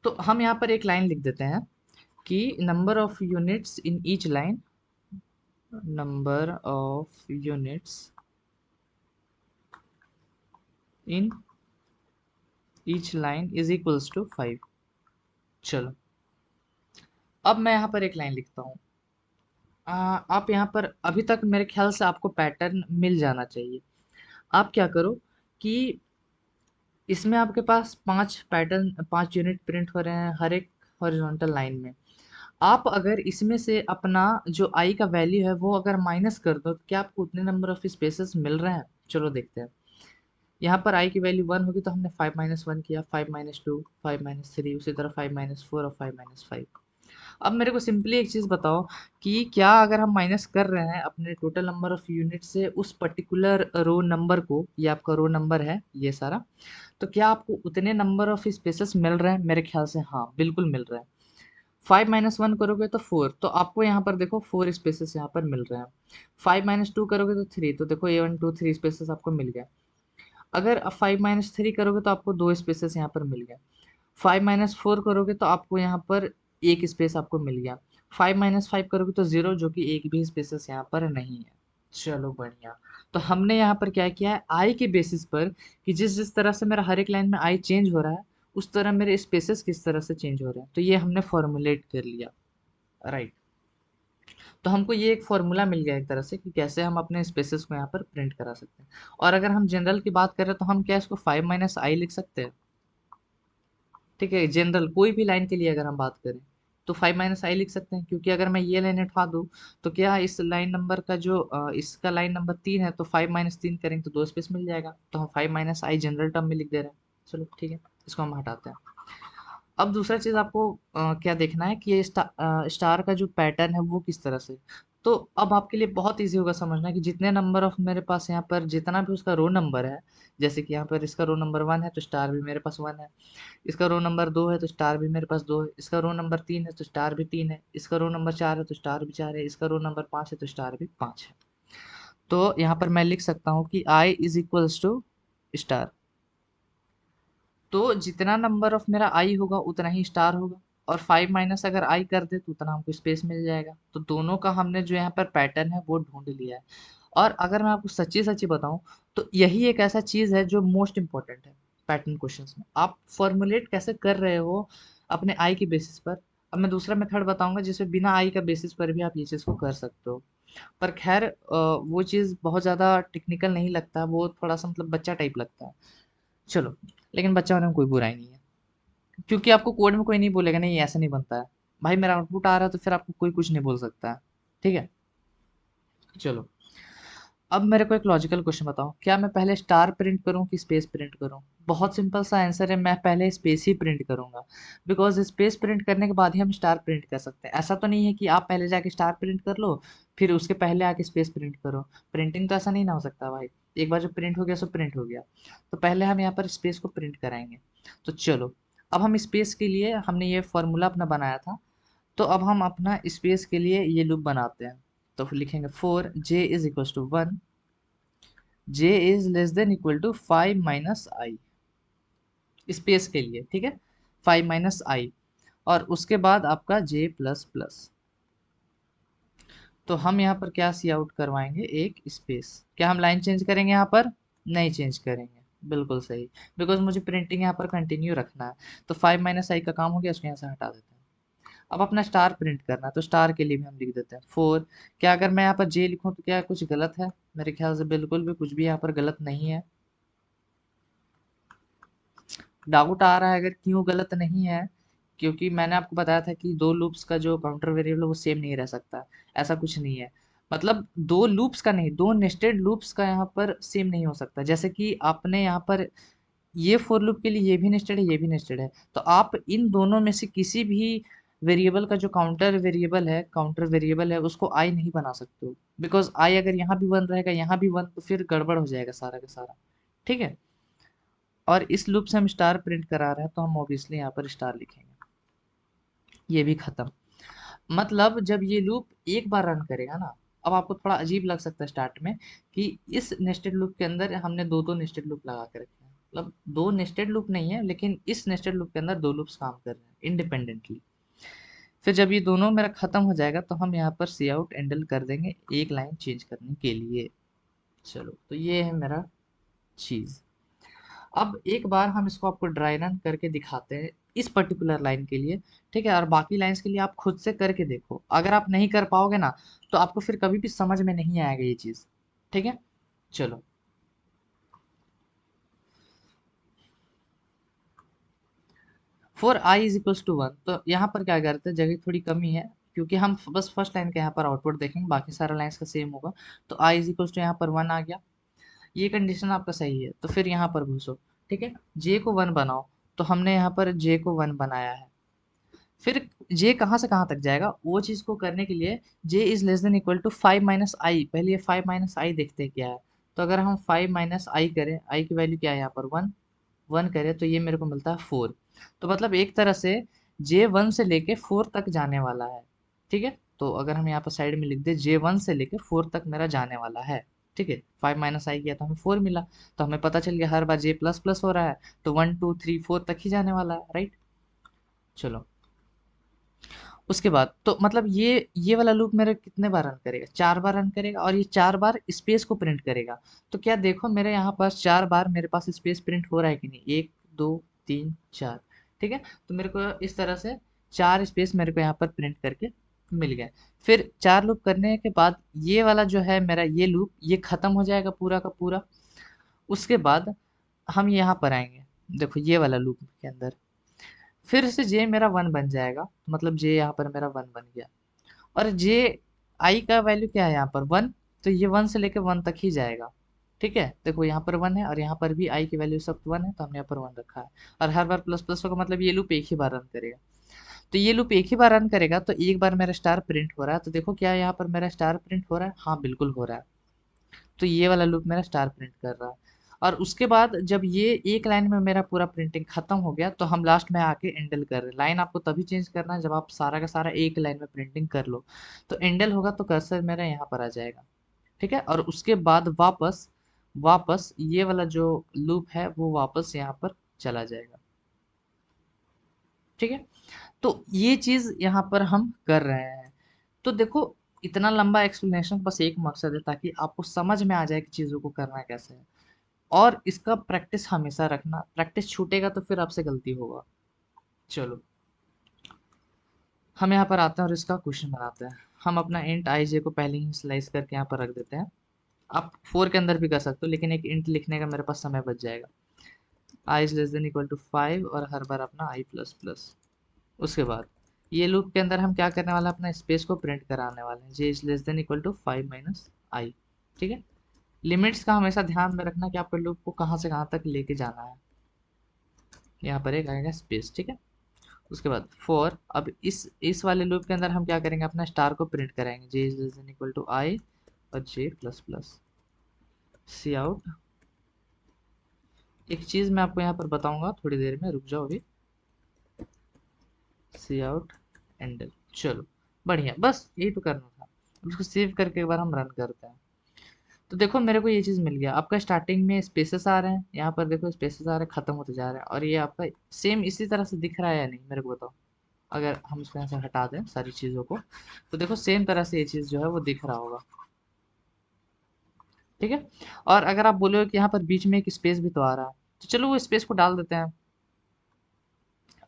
[SPEAKER 1] तो हम यहाँ पर एक लाइन लिख देते हैं कि number of units in each line, number of units in each line is equals to 5। चलो, अब मैं यहाँ पर एक लाइन लिखता हूँ। आप यहाँ पर अभी तक मेरे ख्याल से आपको पैटर्न मिल जाना चाहिए। आप क्या करो कि इसमें आपके पास 5 यूनिट प्रिंट हो रहे हैं हर एक हॉरिजॉन्टल लाइन में। आप अगर इसमें से अपना जो आई का वैल्यू है वो अगर माइनस कर दो तो क्या आपको उतने नंबर ऑफ स्पेसेस मिल रहे हैं? चलो देखते हैं। यहाँ पर आई की वैल्यू 1 होगी तो हमने 5 - 1 किया, 5 - 2, 5 - 3, उसी तरह 5 - 4 और 5 - 5। अब मेरे को सिंपली एक चीज़ बताओ कि क्या अगर हम माइनस कर रहे हैं अपने टोटल नंबर ऑफ यूनिट से उस पर्टिकुलर रो नंबर को, ये आपका रो नंबर है ये सारा, तो क्या आपको उतने नंबर ऑफ स्पेसेस मिल रहे हैं? मेरे ख्याल से हाँ, बिल्कुल मिल रहा है। 5 - 1 करोगे तो 4, तो आपको यहाँ पर देखो 4 स्पेसेस यहाँ पर मिल रहे हैं। 5 - 2 करोगे तो 3, तो देखो ये 1 2 3 स्पेसेस आपको मिल गया। अगर आप 5 - 3 करोगे तो आपको 2 स्पेसेस यहाँ पर मिल गया। 5 - 4 करोगे तो आपको यहाँ पर एक स्पेस आपको मिल गया। 5 - 5 करोगे तो 0, जो कि एक भी स्पेसेस यहाँ पर नहीं है। चलो बढ़िया। तो हमने यहाँ पर क्या किया है, आई के बेसिस पर कि जिस जिस तरह से मेरा हर एक लाइन में आई चेंज हो रहा है, उस तरह मेरे स्पेसेस किस तरह से चेंज हो रहे हैं, तो ये हमने फॉर्मुलेट कर लिया। राइट। तो हमको ये एक फॉर्मूला मिल गया एक तरह से कि कैसे हम अपने स्पेसेस को यहाँ पर प्रिंट करा सकते हैं। और अगर हम जनरल की बात करें तो हम क्या इसको 5 - i लिख सकते हैं। ठीक है, जनरल कोई भी लाइन के लिए अगर हम बात करें तो 5 - i लिख सकते हैं, क्योंकि अगर मैं ये लाइन उठा दूँ तो क्या इस लाइन नंबर का जो इसका लाइन नंबर 3 है, तो 5 - 3 करेंगे तो 2 स्पेस मिल जाएगा, तो हम 5 - i जनरल टर्म में लिख दे रहे हैं। चलो ठीक है, इसको हम हटाते हैं। अब दूसरा चीज़ आपको क्या देखना है कि ये स्टार का जो पैटर्न है वो किस तरह से। तो अब आपके लिए बहुत इजी होगा समझना कि जितने नंबर ऑफ मेरे पास यहाँ पर जितना भी उसका रो नंबर है, जैसे कि यहाँ पर इसका रो नंबर 1 है तो स्टार भी मेरे पास 1 है, इसका रो नंबर 2 है तो स्टार भी मेरे पास 2 है, इसका रो नंबर 3 है तो स्टार भी 3 है, इसका रो नंबर 4 है तो स्टार भी 4 है, इसका रो नंबर 5 है तो स्टार भी 5 है। तो यहाँ पर मैं लिख सकता हूँ कि आई इज इक्वल्स टू स्टार। तो जितना नंबर ऑफ मेरा आई होगा उतना ही स्टार होगा, और 5 - अगर आई कर दे तो उतना हमको स्पेस मिल जाएगा। तो दोनों का हमने जो यहाँ पर पैटर्न है वो ढूंढ लिया है। और अगर मैं आपको सच्ची सच्ची बताऊं तो यही एक ऐसा चीज़ है जो मोस्ट इंपॉर्टेंट है पैटर्न क्वेश्चंस में। आप फॉर्मुलेट कैसे कर रहे हो अपने आई के बेसिस पर। अब मैं दूसरा मेथड बताऊंगा जिसमें बिना आई का बेसिस पर भी आप ये चीज़ को कर सकते हो। पर खैर वो चीज़ बहुत ज़्यादा टेक्निकल नहीं लगता, वो थोड़ा सा मतलब बच्चा टाइप लगता है। चलो, लेकिन बच्चा होने में कोई बुराई नहीं है, क्योंकि आपको कोड में कोई नहीं बोलेगा नहीं ये ऐसा नहीं बनता है। भाई मेरा आउटपुट आ रहा है तो फिर आपको कोई कुछ नहीं बोल सकता है। ठीक है। चलो, अब मेरे को एक लॉजिकल क्वेश्चन बताओ, क्या मैं पहले स्टार प्रिंट करूं कि स्पेस प्रिंट करूं। बहुत सिंपल सा आंसर है, मैं पहले स्पेस ही प्रिंट करूंगा। बिकॉज स्पेस प्रिंट करने के बाद ही हम स्टार प्रिंट कर सकते हैं। ऐसा तो नहीं है कि आप पहले जाके स्टार प्रिंट कर लो फिर उसके पहले आके स्पेस प्रिंट करो। प्रिंटिंग तो ऐसा नहीं ना हो सकता भाई। एक बार जो प्रिंट हो गया सो प्रिंट हो गया। तो पहले हम यहाँ पर स्पेस को प्रिंट कराएंगे। तो चलो, अब हम स्पेस के लिए हमने ये फॉर्मूला अपना बनाया था, तो अब हम अपना स्पेस के लिए ये लूप बनाते हैं। तो फिर लिखेंगे for j is equal to 1, j is less than equal to 5 - i space के लिए। ठीक है, 5 - i, और उसके बाद आपका j प्लस प्लस। तो हम यहाँ पर क्या सी आउट करवाएंगे, एक स्पेस। क्या हम लाइन चेंज करेंगे यहाँ पर, नहीं चेंज करेंगे। बिल्कुल सही, बिकॉज मुझे प्रिंटिंग यहाँ पर कंटिन्यू रखना है। तो 5 - i का काम हो गया, उसको यहाँ से हटा देते हैं। अब अपना स्टार प्रिंट करना है, तो स्टार के लिए भी हम लिख देते हैं 4। क्या अगर मैं यहाँ पर जे लिखूँ तो क्या कुछ गलत है। मेरे ख्याल से बिल्कुल भी कुछ भी यहाँ पर गलत नहीं है। डाउट आ रहा है अगर क्यों गलत नहीं है, क्योंकि मैंने आपको बताया था कि दो लूप्स का जो काउंटर वेरिएबल है वो सेम नहीं रह सकता। ऐसा कुछ नहीं है, मतलब दो लूप्स का नहीं, दो नेस्टेड लूप्स का यहाँ पर सेम नहीं हो सकता। जैसे कि आपने यहाँ पर ये फॉर लूप के लिए ये भी नेस्टेड है, ये भी नेस्टेड है, तो आप इन दोनों में से किसी भी वेरिएबल का जो काउंटर वेरिएबल है उसको आई नहीं बना सकते हो। बिकॉज आई अगर यहाँ भी वन रहेगा यहाँ भी वन, तो फिर गड़बड़ हो जाएगा सारा का सारा। ठीक है। और इस लूप से हम स्टार प्रिंट करा रहे हैं तो हम ऑब्वियसली यहाँ पर स्टार लिखेंगे। ये भी खत्म। मतलब जब ये लूप एक बार रन करेगा ना, अब आपको थोड़ा अजीब लग सकता है स्टार्ट में कि इस नेस्टेड लूप के अंदर हमने दो दो नेस्टेड लूप लगा के रखे हैं। मतलब दो नेस्टेड लूप नहीं है, लेकिन इस नेस्टेड लूप के अंदर दो लूप्स काम कर रहे हैं इंडिपेंडेंटली। फिर जब ये दोनों मेरा खत्म हो जाएगा तो हम यहाँ पर सी आउट एंडल कर देंगे एक लाइन चेंज करने के लिए। चलो, तो ये है मेरा चीज़। अब एक बार हम इसको आपको ड्राई रन करके दिखाते हैं इस पर्टिकुलर लाइन के लिए। ठीक है, और बाकी लाइंस के लिए आप खुद से करके देखो। अगर आप नहीं कर पाओगे ना तो आपको फिर कभी भी समझ में नहीं आएगा ये चीज़। ठीक है। चलो, for i is equals to 1, तो यहाँ पर क्या करते हैं, जगह थोड़ी कमी है क्योंकि हम बस फर्स्ट लाइन का यहाँ पर आउटपुट देखेंगे, बाकी सारा लाइन्स का सेम होगा। तो आई इज इक्वल्स टू यहाँ पर 1 आ गया। ये कंडीशन आपका सही है तो फिर यहाँ पर घुसो। ठीक है, जे को 1 बनाओ। तो हमने यहाँ पर जे को 1 बनाया है। फिर जे कहाँ से कहाँ तक जाएगा वो चीज़ को करने के लिए j is less than equal to 5 - i। पहले ये 5 - i देखते हैं क्या है। तो अगर हम 5 - i करें, आई की वैल्यू क्या है यहाँ पर 1, 1 करें तो ये मेरे को मिलता है 4। तो मतलब एक तरह से जे 1 से लेके 4 तक जाने वाला है। ठीक है, तो अगर हम यहाँ पर साइड में लिख दे जे 1 से लेके 4 तक मेरा जाने वाला है। ठीक है, 5 - i किया तो हमें 4 मिला। तो हमें पता चल गया हर बार जे प्लस प्लस हो रहा है, तो 1 2 3 4 तक ही जाने वाला है। राइट। चलो, उसके बाद तो मतलब ये वाला लूप मेरे कितने बार रन करेगा, 4 बार रन करेगा, और ये 4 बार स्पेस को प्रिंट करेगा। तो क्या देखो मेरे यहाँ पास 4 बार मेरे पास स्पेस प्रिंट हो रहा है कि नहीं, 1 2 3 4। ठीक है, तो मेरे को इस तरह से 4 स्पेस मेरे को यहाँ पर प्रिंट करके मिल गया। फिर 4 लूप करने के बाद ये वाला जो है मेरा ये लूप ये खत्म हो जाएगा पूरा का पूरा। उसके बाद हम यहाँ पर आएंगे, देखो ये वाला लूप के अंदर फिर से जे मेरा 1 बन जाएगा, तो मतलब जे यहाँ पर मेरा 1 बन गया। और जे आई का वैल्यू क्या है यहाँ पर 1, तो ये 1 से लेकर 1 तक ही जाएगा। ठीक है, देखो यहाँ पर 1 है और यहाँ पर भी आई की वैल्यू सब 1 है, तो हमने यहाँ पर 1 रखा है। और हर बार प्लस प्लस होगा, मतलब ये लूप एक ही बार रन करेगा। तो ये लूप एक ही बार रन करेगा, तो एक बार मेरा स्टार प्रिंट हो रहा है, तो देखो क्या यहाँ पर मेरा स्टार प्रिंट हो रहा है, हाँ बिल्कुल हो रहा है। तो ये वाला लूप मेरा स्टार प्रिंट कर रहा है। और उसके बाद जब ये एक लाइन में मेरा पूरा प्रिंटिंग खत्म हो गया, तो हम लास्ट में आके एंडल कर रहे हैं। लाइन आपको तभी चेंज करना है जब आप सारा का सारा एक लाइन में प्रिंटिंग कर लो। तो एंडल होगा तो कर्सर मेरा यहाँ पर आ जाएगा। ठीक है, और उसके बाद वापस वापस ये वाला जो लूप है वो वापस यहाँ पर चला जाएगा। ठीक है, तो ये चीज यहाँ पर हम कर रहे हैं। तो देखो इतना लंबा एक्सप्लेनेशन बस एक मकसद है, ताकि आपको समझ में आ जाए कि चीज़ों को करना कैसे है। और इसका प्रैक्टिस हमेशा रखना, प्रैक्टिस छूटेगा तो फिर आपसे गलती होगा। चलो हम यहाँ पर आते हैं और इसका क्वेश्चन बनाते हैं। हम अपना इंट आई जे को पहले ही स्लाइस करके यहाँ पर रख देते हैं। आप 4 के अंदर भी कर सकते हो, लेकिन एक इंट लिखने का मेरे पास समय बच जाएगा। I is less than equal to 5 और हर बार अपना आई प्लस प्लस। उसके बाद ये लूप के अंदर हम क्या करने वाले हैं, अपना स्पेस को प्रिंट कराने वाले हैं। J is less than equal to 5 minus i. ठीक है, लिमिट्स का हमेशा ध्यान में रखना कि आपको लूप को कहाँ से कहाँ तक लेके जाना है। यहाँ पर एक आएगा स्पेस। ठीक है, उसके बाद फॉर, अब इस वाले लूप के अंदर हम क्या करेंगे, अपना स्टार को प्रिंट कराएंगे। J is less than equal to i और j plus plus. Cout, एक चीज मैं आपको यहाँ पर बताऊंगा थोड़ी देर में, रुक जाओ अभी। सी आउट एंडल, चलो बढ़िया, बस यही तो करना था। अब इसको सेव करके एक बार हम रन करते हैं। तो देखो मेरे को ये चीज़ मिल गया। आपका स्टार्टिंग में स्पेसेस आ रहे हैं, यहाँ पर देखो स्पेसेस आ रहे हैं, खत्म होते जा रहे हैं, और ये आपका सेम इसी तरह से दिख रहा है या नहीं, मेरे को बताओ। अगर हम इसको यहाँ से हटा दें सारी चीज़ों को, तो देखो सेम तरह से ये चीज़ जो है वो दिख रहा होगा। ठीक है, और अगर आप बोलोगे कि यहाँ पर बीच में एक स्पेस भी तो आ रहा है, तो चलो वो स्पेस को डाल देते हैं।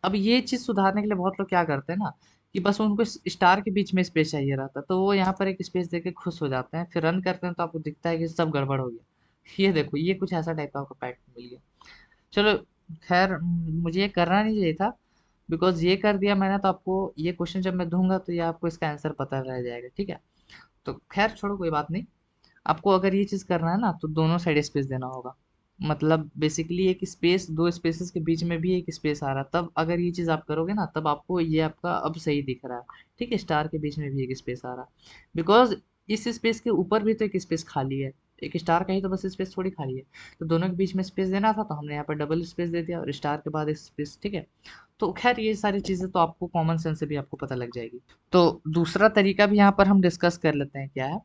[SPEAKER 1] अब ये चीज़ सुधारने के लिए बहुत लोग क्या करते हैं ना, कि बस उनको स्टार के बीच में स्पेस चाहिए रहता है, तो वो यहाँ पर एक स्पेस देके खुश हो जाते हैं, फिर रन करते हैं तो आपको दिखता है कि सब गड़बड़ हो गया। ये देखो ये कुछ ऐसा टाइप का आपको पैटर्न मिल गया। चलो खैर, मुझे ये करना नहीं चाहिए था, बिकॉज ये कर दिया मैंने, तो आपको ये क्वेश्चन जब मैं दूंगा तो ये आपको इसका आंसर पता रह जाएगा। ठीक है, तो खैर छोड़ो कोई बात नहीं। आपको अगर ये चीज़ करना है ना, तो दोनों साइड स्पेस देना होगा। मतलब बेसिकली एक स्पेस, दो स्पेसेस के बीच में भी एक स्पेस आ रहा है, तब अगर ये चीज़ आप करोगे ना, तब आपको ये आपका अब सही दिख रहा है। ठीक है, स्टार के बीच में भी एक स्पेस आ रहा है, बिकॉज इस स्पेस के ऊपर भी तो एक स्पेस खाली है। एक स्टार का ही तो बस स्पेस थोड़ी खाली है, तो दोनों के बीच में स्पेस देना था, तो हमने यहाँ पर डबल स्पेस दे दिया और स्टार के बाद एक स्पेस। ठीक है, तो खैर ये सारी चीज़ें तो आपको कॉमन सेंस से भी आपको पता लग जाएगी। तो दूसरा तरीका भी यहाँ पर हम डिस्कस कर लेते हैं, क्या है,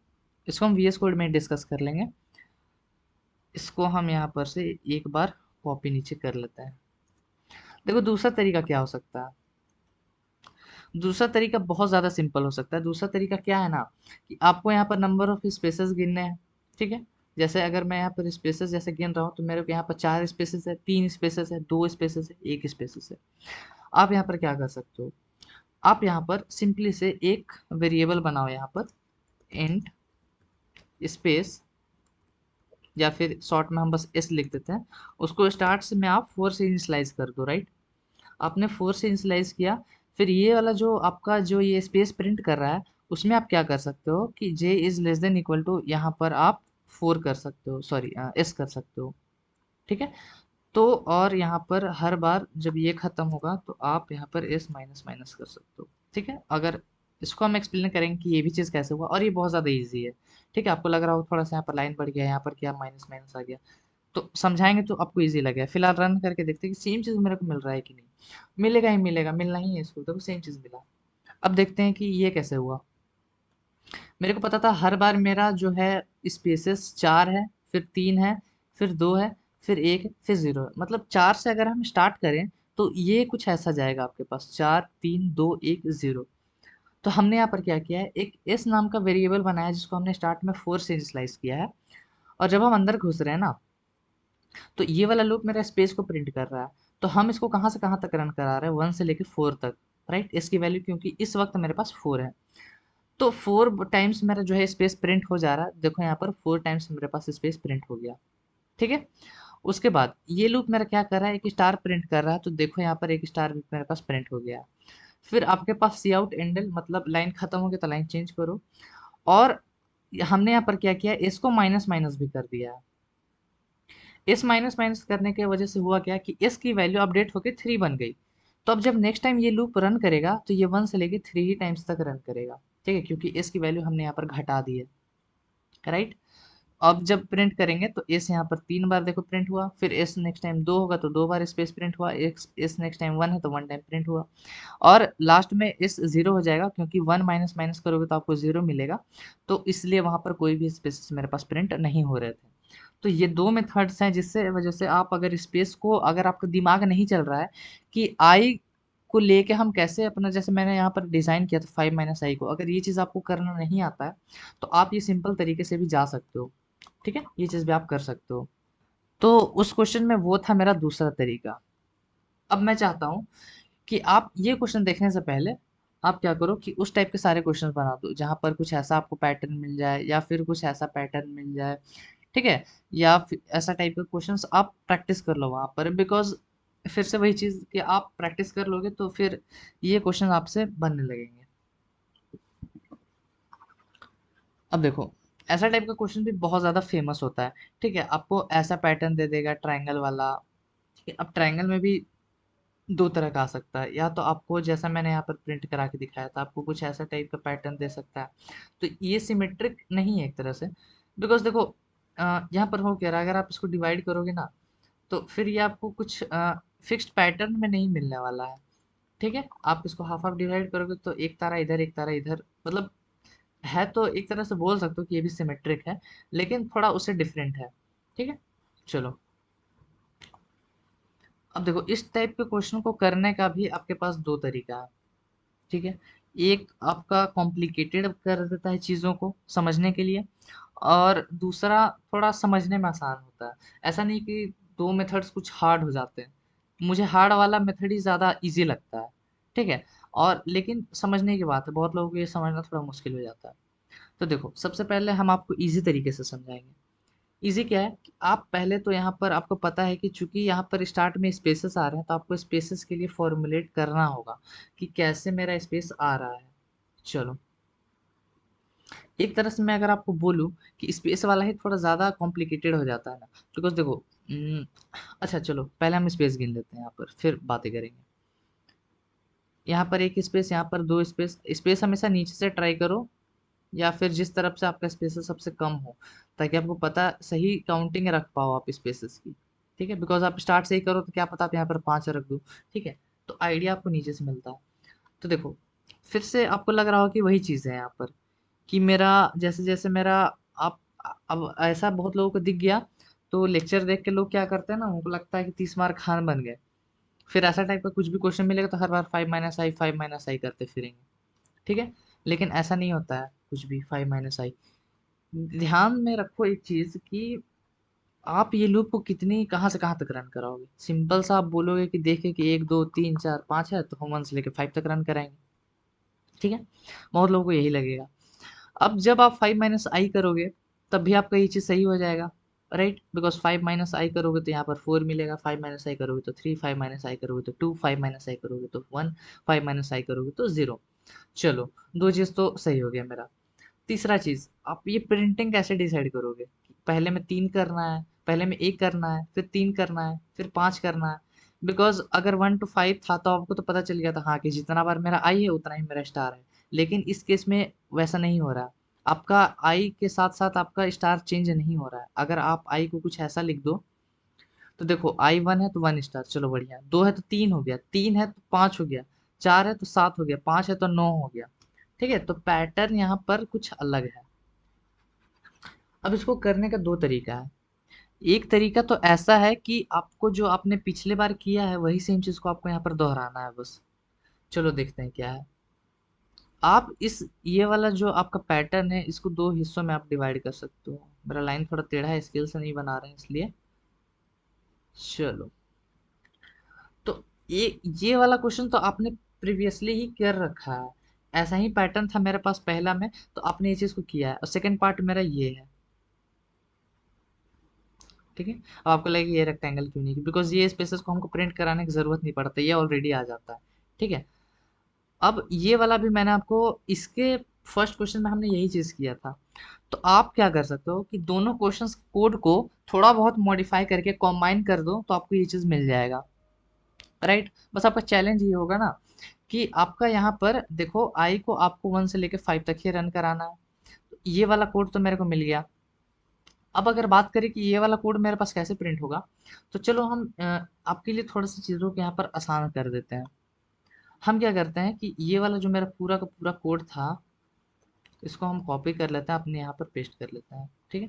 [SPEAKER 1] इसको हम वीएस कोड में डिस्कस कर लेंगे। इसको हम यहाँ पर से एक बार कॉपी नीचे कर लेते हैं। देखो दूसरा तरीका क्या हो सकता है, दूसरा तरीका बहुत ज़्यादा सिंपल हो सकता है। दूसरा तरीका क्या है ना, कि आपको यहाँ पर नंबर ऑफ स्पेसेस गिनने हैं। ठीक है, जैसे अगर मैं यहाँ पर स्पेसेस जैसे गिन रहा हूँ, तो मेरे को यहाँ पर 4 स्पेसेस है, 3 स्पेसेस है, 2 स्पेसेस है, 1 स्पेसेस है। आप यहाँ पर क्या कर सकते हो, आप यहाँ पर सिंपली से एक वेरिएबल बनाओ, यहाँ पर इंट स्पेस, या फिर शॉर्ट में हम बस एस लिख देते हैं। उसको स्टार्ट से में आप 4 से इनिशियलाइज कर दो, राइट। आपने 4 से इनिशियलाइज किया, फिर ये वाला जो आपका जो ये स्पेस प्रिंट कर रहा है, उसमें आप क्या कर सकते हो कि j is less than equal to, यहाँ पर आप 4 कर सकते हो, सॉरी एस कर सकते हो। ठीक है, तो और यहाँ पर हर बार जब ये खत्म होगा, तो आप यहाँ पर एस माइनस माइनस कर सकते हो। ठीक है, अगर इसको हम एक्सप्लेन करेंगे कि ये भी चीज़ कैसे हुआ, और ये बहुत ज़्यादा इजी है। ठीक है, आपको लग रहा हो थोड़ा सा यहाँ पर लाइन बढ़ गया, यहाँ पर क्या माइनस माइनस आ गया, तो समझाएंगे तो आपको इजी लगेगा। फिलहाल रन करके देखते हैं कि सेम चीज़ मेरे को मिल रहा है कि नहीं। मिलेगा ही मिलेगा, मिलना ही है इसको, देखो सेम चीज़ मिला। अब देखते हैं कि ये कैसे हुआ। मेरे को पता था हर बार मेरा जो है स्पेसेस 4 है, फिर 3 है, फिर 2 है, फिर 1 है, फिर 0 है। मतलब 4 से अगर हम स्टार्ट करें, तो ये कुछ ऐसा जाएगा आपके पास, 4 3 2 1 0। तो हमने यहाँ पर क्या किया है, एक एस नाम का वेरिएबल बनाया है जिसको हमने स्टार्ट में 4 से इनिशियलाइज किया है। और जब हम अंदर घुस रहे हैं ना, तो ये वाला लूप मेरा स्पेस को प्रिंट कर रहा है। तो हम इसको कहाँ से कहाँ तक रन करा रहे हैं, 1 से लेके 4 तक, राइट। इसकी वैल्यू क्योंकि इस वक्त मेरे पास 4 है, तो 4 टाइम्स मेरा जो है स्पेस प्रिंट हो जा रहा है। देखो यहाँ पर 4 टाइम्स मेरे पास स्पेस प्रिंट हो गया, ठीक है। उसके बाद ये लूप मेरा क्या कर रहा है, एक स्टार प्रिंट कर रहा है। तो देखो यहाँ पर एक स्टार भी मेरे पास प्रिंट हो गया। फिर आपके पास सी आउट एंडल, मतलब लाइन खत्म हो गया तो लाइन चेंज करो। और हमने यहाँ पर क्या किया, इसको माइनस माइनस भी कर दिया है। इस माइनस माइनस करने की वजह से हुआ क्या कि इस की वैल्यू अपडेट होकर 3 बन गई। तो अब जब नेक्स्ट टाइम ये लूप रन करेगा तो ये 1 से लेके 3 ही टाइम्स तक रन करेगा, ठीक है, क्योंकि इसकी वैल्यू हमने यहाँ पर घटा दी है, राइट। अब जब प्रिंट करेंगे तो एस यहाँ पर 3 बार देखो प्रिंट हुआ, फिर एस नेक्स्ट टाइम 2 होगा तो 2 बार स्पेस प्रिंट हुआ, एस नेक्स्ट टाइम 1 है तो 1 टाइम प्रिंट हुआ। और लास्ट में एस 0 हो जाएगा, क्योंकि 1 माइनस माइनस करोगे तो आपको 0 मिलेगा। तो इसलिए वहाँ पर कोई भी स्पेसेस मेरे पास प्रिंट नहीं हो रहे थे। तो ये 2 मेथड्स हैं जिससे वजह से आप अगर स्पेस को, अगर आपका दिमाग नहीं चल रहा है कि आई को लेके हम कैसे अपना, जैसे मैंने यहाँ पर डिज़ाइन किया था 5 माइनस आई को, अगर ये चीज़ आपको करना नहीं आता है तो आप ये सिंपल तरीके से भी जा सकते हो, ठीक है, ये चीज़ भी आप कर सकते हो। तो उस क्वेश्चन में वो था मेरा दूसरा तरीका। अब मैं चाहता हूँ कि आप ये क्वेश्चन देखने से पहले आप क्या करो कि उस टाइप के सारे क्वेश्चन बना दो जहाँ पर कुछ ऐसा आपको पैटर्न मिल जाए या फिर कुछ ऐसा पैटर्न मिल जाए, ठीक है। या फिर ऐसा टाइप के क्वेश्चंस आप प्रैक्टिस कर लो वहाँ पर, बिकॉज फिर से वही चीज़ कि आप प्रैक्टिस कर लोगे तो फिर ये क्वेश्चन आपसे बनने लगेंगे। अब देखो, ऐसा टाइप का क्वेश्चन भी बहुत ज़्यादा फेमस होता है, ठीक है। आपको ऐसा पैटर्न दे देगा ट्रायंगल वाला, ठीक है। अब ट्रायंगल में भी दो तरह का आ सकता है, या तो आपको जैसा मैंने यहाँ पर प्रिंट करा के दिखाया था आपको कुछ ऐसा टाइप का पैटर्न दे सकता है। तो ये सिमेट्रिक नहीं है एक तरह से, बिकॉज देखो यहाँ पर हो क्या रहा है, अगर आप इसको डिवाइड करोगे ना तो फिर ये आपको कुछ फिक्स्ड पैटर्न में नहीं मिलने वाला है, ठीक है। आप इसको हाफ हाफ डिवाइड करोगे तो एक तारा इधर एक तारा इधर, मतलब है तो एक तरह से बोल सकते हो कि ये भी सिमेट्रिक है, लेकिन थोड़ा उससे डिफरेंट है, ठीक है। चलो, अब देखो इस टाइप के क्वेश्चन को करने का भी आपके पास दो तरीका है, ठीक है। एक आपका कॉम्प्लिकेटेड कर देता है चीज़ों को समझने के लिए, और दूसरा थोड़ा समझने में आसान होता है। ऐसा नहीं कि दो मेथड्स कुछ हार्ड हो जाते हैं, मुझे हार्ड वाला मेथड ही ज़्यादा इजी लगता है, ठीक है। और लेकिन समझने की बात है, बहुत लोगों को ये समझना थोड़ा मुश्किल हो जाता है। तो देखो सबसे पहले हम आपको इजी तरीके से समझाएंगे। इजी क्या है कि आप पहले तो यहाँ पर आपको पता है कि चूंकि यहाँ पर स्टार्ट में स्पेसेस आ रहे हैं तो आपको स्पेसेस के लिए फॉर्मुलेट करना होगा कि कैसे मेरा स्पेस आ रहा है। चलो, एक तरह से मैं अगर आपको बोलूँ कि स्पेस वाला ही थोड़ा ज़्यादा कॉम्प्लिकेटेड हो जाता है ना, बिकॉज देखो अच्छा चलो पहले हम स्पेस गिन लेते हैं यहाँ पर फिर बातें करेंगे। यहाँ पर एक स्पेस, यहाँ पर दो स्पेस। स्पेस हमेशा नीचे से ट्राई करो या फिर जिस तरफ से आपका स्पेसेस सबसे कम हो, ताकि आपको पता सही काउंटिंग रख पाओ आप स्पेसेस की, ठीक है। बिकॉज आप स्टार्ट से ही करो तो क्या पता आप यहाँ पर 5 रख दो, ठीक है। तो आइडिया आपको नीचे से मिलता है। तो देखो फिर से आपको लग रहा हो कि वही चीज़ है यहाँ पर, कि मेरा जैसे जैसे मेरा आप, अब ऐसा बहुत लोगों को दिख गया तो लेक्चर देख के लोग क्या करते हैं ना, उनको लगता है कि 30 मार्क खान बन गए। फिर ऐसा टाइप का कुछ भी क्वेश्चन मिलेगा तो हर बार 5 - i करते फिरेंगे, ठीक है। लेकिन ऐसा नहीं होता है कुछ भी 5 - i। ध्यान में रखो एक चीज कि आप ये लूप को कितनी कहाँ से कहाँ तक रन कराओगे। सिंपल सा आप बोलोगे कि देखे कि 1 2 3 4 5 है तो हम 1 से लेके 5 तक रन कराएंगे, ठीक है। बहुत लोगों को यही लगेगा। अब जब आप 5 - i करोगे तब भी आपका ये चीज़ सही हो जाएगा, राइट। बिकॉज 5 - i करोगे तो यहाँ पर 4 मिलेगा, 5 - i करोगे तो 3, 5 - i करोगे तो 2, 5 - i करोगे तो 1, 5 - i करोगे तो 0। चलो, दो चीज़ तो सही हो गया मेरा। तीसरा चीज़, आप ये प्रिंटिंग कैसे डिसाइड करोगे? पहले में 3 करना है, पहले में 1 करना है, फिर 3 करना है, फिर 5 करना है। बिकॉज़ अगर 1 to 5 था तो आपको तो पता चल गया था हाँ, कि जितना बार मेरा आई है उतना ही मेरा स्टार है। लेकिन इस केस में वैसा नहीं हो रहा। आपका आई के साथ-साथ आपका स्टार चेंज नहीं हो रहा है। अगर आप आई को कुछ ऐसा लिख दो, तो देखो आई 1 है तो 1 स्टार, चलो बढ़िया। 2 है तो 3 हो गया, 3 है तो 5 हो गया, 4 है तो 7 हो गया, 5 है तो 9 हो गया। ठीक है? तो पैटर्न यहाँ पर कुछ अलग है। अब इसको करने का 2 तरीका है। एक तरीका तो ऐसा है कि आपको जो आपने पिछले बार किया है वही सेम चीज़ को आपको यहाँ पर दोहराना है बस। चलो देखते हैं क्या है। आप इस ये वाला जो आपका पैटर्न है इसको दो हिस्सों में आप डिवाइड कर सकते हो। मेरा लाइन थोड़ा टेढ़ा है, स्केल से नहीं बना रहे हैं इसलिए। चलो, तो ये वाला क्वेश्चन तो आपने प्रीवियसली ही कर रखा है। ऐसा ही पैटर्न था मेरे पास पहला में, तो आपने ये चीज़ को किया है, और सेकंड पार्ट मेरा ये है। ठीक है, अब आपको लगेगा ये रेक्टेंगल क्यों नहीं, बिकॉज ये स्पेसेस को हमको प्रिंट कराने की ज़रूरत नहीं पड़ता, ये ऑलरेडी आ जाता है। ठीक है, अब ये वाला भी मैंने आपको, इसके फर्स्ट क्वेश्चन में हमने यही चीज़ किया था। तो आप क्या कर सकते हो कि दोनों क्वेश्चंस कोड को थोड़ा बहुत मॉडिफाई करके कॉम्बाइन कर दो, तो आपको ये चीज़ मिल जाएगा। राइट, बस आपका चैलेंज ये होगा ना कि आपका यहाँ पर देखो आई को आपको 1 से लेके 5 तक ही रन कराना है। तो ये वाला कोड तो मेरे को मिल गया। अब अगर बात करें कि ये वाला कोड मेरे पास कैसे प्रिंट होगा, तो चलो हम आपके लिए थोड़ा सी चीज़ों को यहाँ पर आसान कर देते हैं। हम क्या करते हैं कि ये वाला जो मेरा पूरा का पूरा कोड था, इसको हम कॉपी कर लेते हैं, अपने यहाँ पर पेस्ट कर लेते हैं। ठीक है,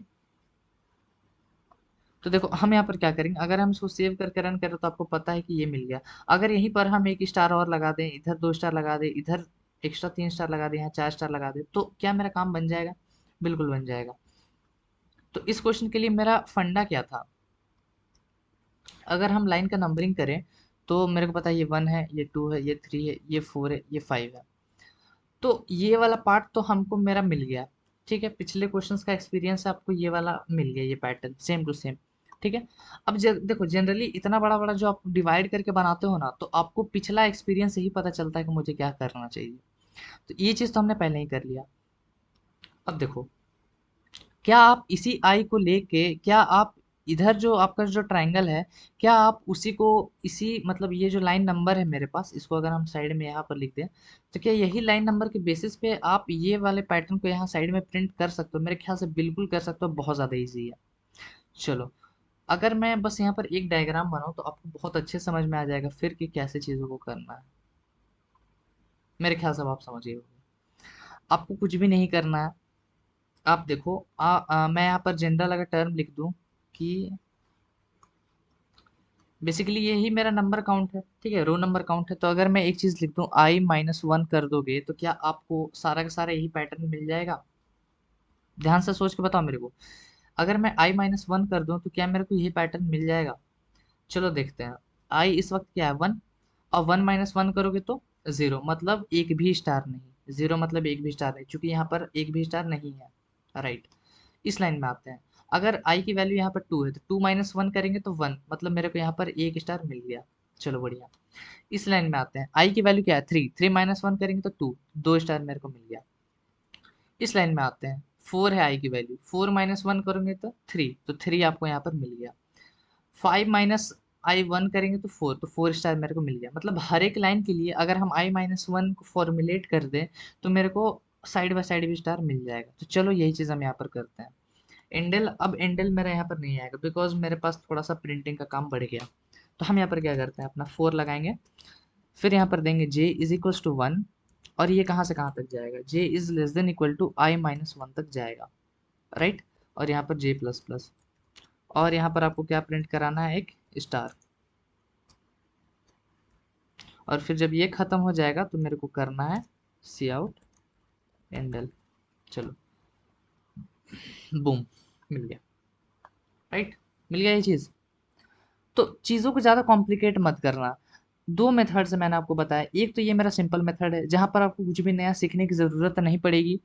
[SPEAKER 1] तो देखो हम यहाँ पर क्या करेंगे, अगर हम इसको सेव करके रन करें तो आपको पता है कि ये मिल गया। अगर यहीं पर हम एक स्टार और लगा दें, इधर 2 स्टार लगा दें, इधर एक्स्ट्रा 3 स्टार लगा दें, यहाँ 4 स्टार लगा दें, तो क्या मेरा काम बन जाएगा? बिल्कुल बन जाएगा। तो इस क्वेश्चन के लिए मेरा फंडा क्या था, अगर हम लाइन का नंबरिंग करें तो मेरे को पता है ये 1 है, ये 2 है, ये 3 है, ये 4 है, ये 5 है। तो ये वाला पार्ट तो हमको मेरा मिल गया। ठीक है, पिछले क्वेश्चंस का एक्सपीरियंस है, आपको ये वाला मिल गया, ये पैटर्न सेम टू सेम। ठीक है, अब देखो जनरली इतना बड़ा बड़ा जो आप डिवाइड करके बनाते हो ना, तो आपको पिछला एक्सपीरियंस से ही पता चलता है कि मुझे क्या करना चाहिए। तो ये चीज़ तो हमने पहले ही कर लिया। अब देखो, क्या आप इसी आई को लेके, क्या आप इधर जो आपका जो ट्रायंगल है, क्या आप उसी को, इसी मतलब ये जो लाइन नंबर है मेरे पास, इसको अगर हम साइड में यहाँ पर लिख दें, तो क्या यही लाइन नंबर के बेसिस पे आप ये वाले पैटर्न को यहाँ साइड में प्रिंट कर सकते हो? मेरे ख्याल से बिल्कुल कर सकते हो, बहुत ज़्यादा ईजी है। चलो, अगर मैं बस यहाँ पर एक डायग्राम बनाऊँ तो आपको बहुत अच्छे समझ में आ जाएगा फिर कि कैसे चीज़ों को करना है। मेरे ख्याल से अब आप समझ गए होंगे। आपको कुछ भी नहीं करना है। आप देखो, मैं यहाँ पर जनरल अगर टर्म लिख दूँ कि बेसिकली यही मेरा नंबर काउंट है। ठीक है, रो नंबर काउंट है। तो अगर मैं एक चीज़ लिख दूँ i-1 कर दोगे, तो क्या आपको सारा का सारा यही पैटर्न मिल जाएगा? ध्यान से सोच के बताओ मेरे को। अगर मैं i-1 कर दूँ तो क्या मेरे को यही पैटर्न मिल जाएगा? चलो देखते हैं। i इस वक्त क्या है? 1, और 1 - 1 करोगे तो 0, मतलब एक भी स्टार नहीं। 0 मतलब एक भी स्टार नहीं, चूंकि यहाँ पर एक भी स्टार नहीं है। राइट, इस लाइन में आते हैं। अगर i की वैल्यू यहाँ पर 2 है, तो 2 - 1 करेंगे तो 1, मतलब मेरे को यहाँ पर एक स्टार मिल गया। चलो बढ़िया। इस लाइन में आते हैं, i की वैल्यू क्या है? 3, 3 - 1 करेंगे तो 2, 2 स्टार मेरे को मिल गया। इस लाइन में आते हैं, 4 है i की वैल्यू, 4 - 1 करेंगे तो 3, तो 3 आपको यहाँ पर मिल गया। 5 - i 1 करेंगे तो 4, तो 4 स्टार मेरे को मिल गया। मतलब हर एक लाइन के लिए अगर हम i-1 को फॉर्मुलेट कर दें, तो मेरे को साइड बाय साइड भी स्टार मिल जाएगा। तो चलो यही चीज़ हम यहाँ पर करते हैं। एंडल, अब एंडल मेरा यहाँ पर नहीं आएगा, बिकॉज मेरे पास थोड़ा सा प्रिंटिंग का काम बढ़ गया। तो हम यहाँ पर क्या करते हैं, अपना 4 लगाएंगे, फिर यहाँ पर देंगे j इज इक्वल्स टू 1, और ये कहाँ से कहाँ तक जाएगा? j is less than equal to i-1 तक जाएगा। राइट, और यहाँ पर j प्लस प्लस, और यहाँ पर आपको क्या प्रिंट कराना है? एक स्टार। और फिर जब ये खत्म हो जाएगा तो मेरे को करना है सी आउट एंडल। चलो, बूम, मिल गया। राइट, मिल गया ये चीज़। तो चीज़ों को ज़्यादा कॉम्प्लिकेट मत करना। दो मेथड से मैंने आपको बताया, एक तो ये मेरा सिंपल मेथड है जहाँ पर आपको कुछ भी नया सीखने की ज़रूरत नहीं पड़ेगी।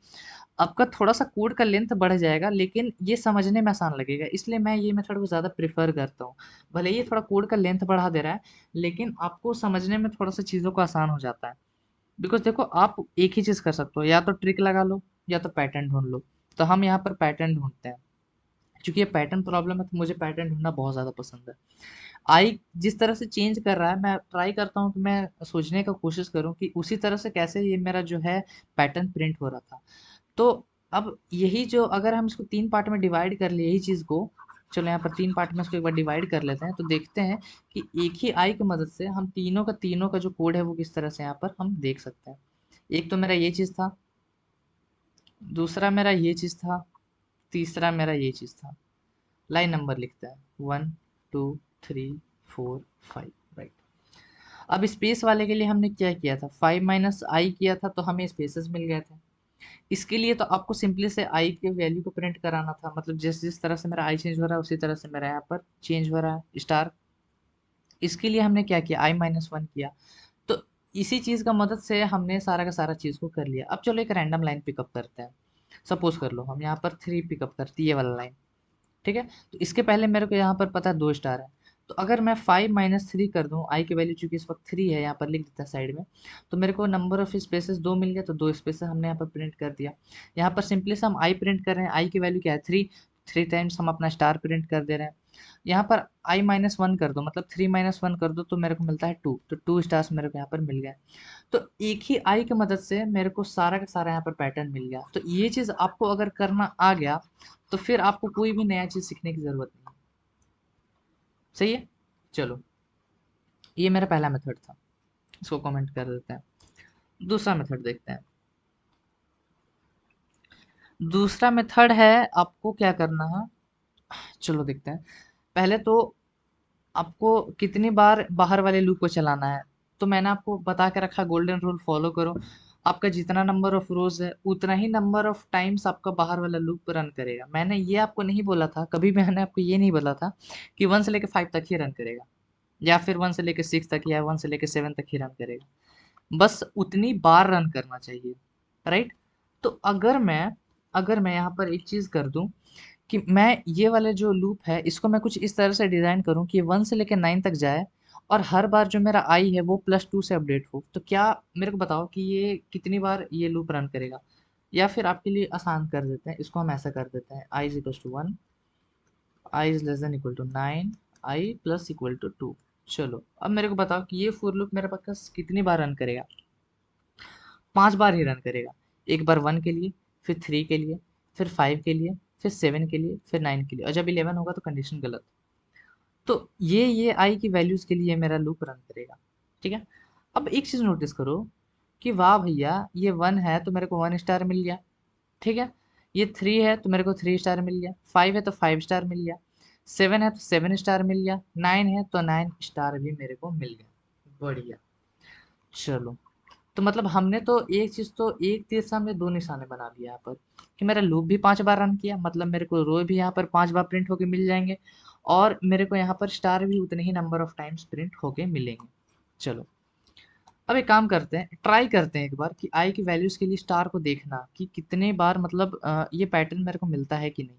[SPEAKER 1] आपका थोड़ा सा कोड का लेंथ बढ़ जाएगा, लेकिन ये समझने में आसान लगेगा, इसलिए मैं ये मेथड को ज़्यादा प्रेफर करता हूँ। भले ये थोड़ा कोड का लेंथ बढ़ा दे रहा है, लेकिन आपको समझने में थोड़ा सा चीज़ों को आसान हो जाता है। बिकॉज देखो, आप एक ही चीज़ कर सकते हो, या तो ट्रिक लगा लो या तो पैटर्न ढूंढ लो। तो हम यहाँ पर पैटर्न ढूंढते हैं। क्योंकि ये पैटर्न प्रॉब्लम है, तो मुझे पैटर्न ढूंढना बहुत ज़्यादा पसंद है। आई जिस तरह से चेंज कर रहा है, मैं ट्राई करता हूँ कि मैं सोचने का कोशिश करूँ कि उसी तरह से कैसे ये मेरा जो है पैटर्न प्रिंट हो रहा था। तो अब यही जो, अगर हम इसको 3 पार्ट में डिवाइड कर ले यही चीज़ को, चलो यहाँ पर 3 पार्ट में इसको एक बार डिवाइड कर लेते हैं, तो देखते हैं कि एक ही आई की मदद से हम तीनों का जो कोड है वो किस तरह से यहाँ पर हम देख सकते हैं। एक तो मेरा ये चीज़ था, दूसरा मेरा ये चीज़ था, तीसरा मेरा ये चीज़ था। लाइन नंबर लिखता है 1 2 3 4 5। राइट, अब स्पेस वाले के लिए हमने क्या किया था, 5 माइनस आई किया था तो हमें स्पेसेस मिल गए थे। इसके लिए तो आपको सिंपली से आई के वैल्यू को प्रिंट कराना था, मतलब जिस जिस तरह से मेरा आई चेंज हो रहा है उसी तरह से मेरा यहाँ पर चेंज हो रहा है स्टार। इसके लिए हमने क्या किया, i-1 किया। तो इसी चीज़ का मदद से हमने सारा का सारा चीज़ को कर लिया। अब चलो एक रैंडम लाइन पिकअप करते हैं। सपोज कर लो हम यहाँ पर 3 पिकअप करती है ये वाला लाइन, ठीक है। तो इसके पहले मेरे को यहाँ पर पता है 2 स्टार है। तो अगर मैं 5 माइनस 3 कर दूँ, आई की वैल्यू चूंकि इस वक्त 3 है, यहाँ पर लिख देता है साइड में, तो मेरे को नंबर ऑफ स्पेसेस 2 मिल गया, तो 2 स्पेसेस हमने यहाँ पर प्रिंट कर दिया। यहाँ पर सिंपली से हम आई प्रिंट कर रहे हैं, आई की वैल्यू क्या है 3, 3 टाइम्स हम अपना स्टार प्रिंट कर दे रहे हैं। यहाँ पर i-1 कर दो, मतलब 3-1 कर दो तो मेरे को मिलता है 2, तो 2 स्टार्स मेरे को यहाँ पर मिल गए। तो एक ही आई की मदद से मेरे को सारा का सारा यहाँ पर पैटर्न मिल गया। तो ये चीज़ आपको अगर करना आ गया तो फिर आपको कोई भी नया चीज़ सीखने की ज़रूरत नहीं। सही है। चलो, ये मेरा पहला मेथड था, इसको कमेंट कर देते हैं। दूसरा मेथड देखते हैं। दूसरा मेथड है, आपको क्या करना है, चलो देखते हैं। पहले तो आपको कितनी बार बाहर वाले लूप को चलाना है, तो मैंने आपको बता के रखा गोल्डन रूल फॉलो करो। आपका जितना नंबर ऑफ रोज है उतना ही नंबर ऑफ टाइम्स आपका बाहर वाला लूप रन करेगा। मैंने ये आपको नहीं बोला था, कभी मैंने आपको ये नहीं बोला था कि 1 से लेकर 5 तक ही रन करेगा, या फिर 1 से लेकर 6 तक या 1 से लेकर 7 तक ही रन करेगा। बस उतनी बार रन करना चाहिए, राइट। तो अगर मैं यहाँ पर एक चीज़ कर दूं कि मैं ये वाले जो लूप है इसको मैं कुछ इस तरह से डिज़ाइन करूँ कि 1 से लेकर 9 तक जाए, और हर बार जो मेरा आई है वो +2 से अपडेट हो, तो क्या, मेरे को बताओ कि ये कितनी बार ये लूप रन करेगा। या फिर आपके लिए आसान कर देते हैं, इसको हम ऐसा कर देते हैं, i is equal to 1, i is less than equal to 9, i plus equal to 2। चलो अब मेरे को बताओ कि ये फॉर लूप मेरे पास कितनी बार रन करेगा। 5 बार ही रन करेगा। एक बार 1 के लिए, फिर 3 के लिए, फिर 5 के लिए, फिर 7 के लिए, फिर 9 के लिए, और जब 11 होगा तो कंडीशन गलत। तो ये आई की वैल्यूज के लिए मेरा लूप रन करेगा, ठीक है। अब एक चीज नोटिस करो कि वाह भैया, ये 1 है तो मेरे को 1 स्टार मिल गया, ठीक है। ये 3 है तो मेरे को 3 स्टार मिल गया, 5 है तो 5 स्टार मिल गया, 7 है तो 7 स्टार मिल गया, 9 है तो 9 स्टार भी मेरे को मिल गया। बढ़िया। चलो, तो मतलब हमने तो एक चीज, तो एक तीर से हमने दो निशाने बना दिए यहाँ पर, कि मेरा लूप भी 5 बार रन किया, मतलब मेरे को रो भी यहाँ पर 5 बार प्रिंट होके मिल जाएंगे, और मेरे को यहाँ पर स्टार भी उतने ही नंबर ऑफ टाइम्स प्रिंट होके मिलेंगे। चलो, अब एक काम करते हैं, ट्राई करते हैं एक बार कि आई की वैल्यूज के लिए स्टार को देखना कि कितने बार, मतलब ये पैटर्न मेरे को मिलता है कि नहीं।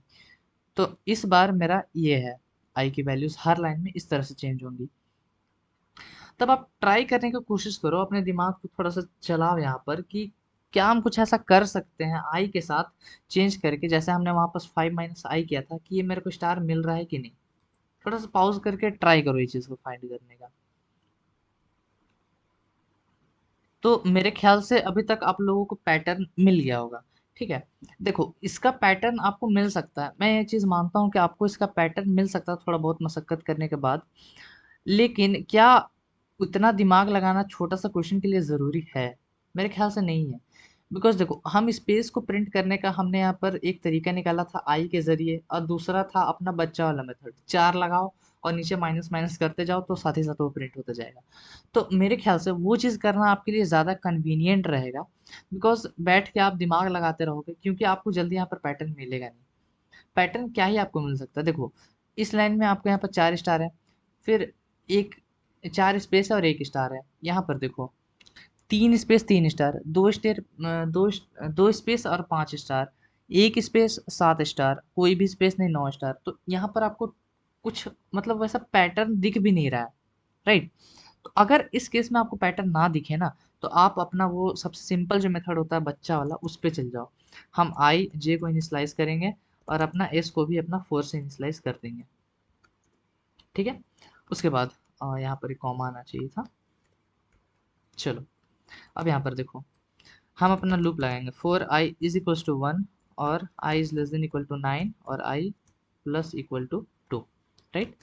[SPEAKER 1] तो इस बार मेरा ये है, आई की वैल्यूज हर लाइन में इस तरह से चेंज होंगी। तब आप ट्राई करने की कोशिश करो, अपने दिमाग को थोड़ा सा चलाओ यहाँ पर कि क्या हम कुछ ऐसा कर सकते हैं आई के साथ चेंज करके, जैसे हमने वहाँ पर 5 माइनस आई किया था, कि ये मेरे को स्टार मिल रहा है कि नहीं। थोड़ा सा पॉज करके ट्राई करो ये चीज़ को फाइंड करने का। तो मेरे ख्याल से अभी तक आप लोगों को पैटर्न मिल गया होगा, ठीक है। देखो, इसका पैटर्न आपको मिल सकता है, मैं ये चीज़ मानता हूँ कि आपको इसका पैटर्न मिल सकता है थोड़ा बहुत मशक्कत करने के बाद। लेकिन क्या उतना दिमाग लगाना छोटा सा क्वेश्चन के लिए ज़रूरी है? मेरे ख्याल से नहीं है। बिकॉज़ देखो, हम स्पेस को प्रिंट करने का हमने यहाँ पर एक तरीका निकाला था आई के ज़रिए, और दूसरा था अपना बच्चा वाला मेथड, 4 लगाओ और नीचे माइनस माइनस करते जाओ तो साथ ही साथ वो प्रिंट होता जाएगा। तो मेरे ख्याल से वो चीज़ करना आपके लिए ज़्यादा कन्वीनियंट रहेगा, बिकॉज़ बैठ के आप दिमाग लगाते रहोगे, क्योंकि आपको जल्दी यहाँ पर पैटर्न मिलेगा नहीं। पैटर्न क्या ही आपको मिल सकता है, देखो, इस लाइन में आपको यहाँ पर 4 स्टार है, फिर एक 4 स्पेस है और 1 स्टार है। यहाँ पर देखो, 3 स्पेस 3 स्टार, 2 स्टेर, 2 स्पेस और 5 स्टार, 1 स्पेस 7 स्टार, कोई भी स्पेस नहीं 9 स्टार। तो यहाँ पर आपको कुछ, मतलब वैसा पैटर्न दिख भी नहीं रहा है, राइट। तो अगर इस केस में आपको पैटर्न ना दिखे ना, तो आप अपना वो सबसे सिंपल जो मेथड होता है बच्चा वाला, उस पे चल जाओ। हम आई जे को इनिशलाइज करेंगे और अपना एस को भी अपना 4 से इनिशलाइज कर देंगे, ठीक है। उसके बाद यहाँ पर एक कॉमा आना चाहिए था। चलो, अब यहाँ पर देखो, हम अपना लूप लगाएंगे, for i is equal to 1, और i is less than equal to 9, और i plus equal to 2, right.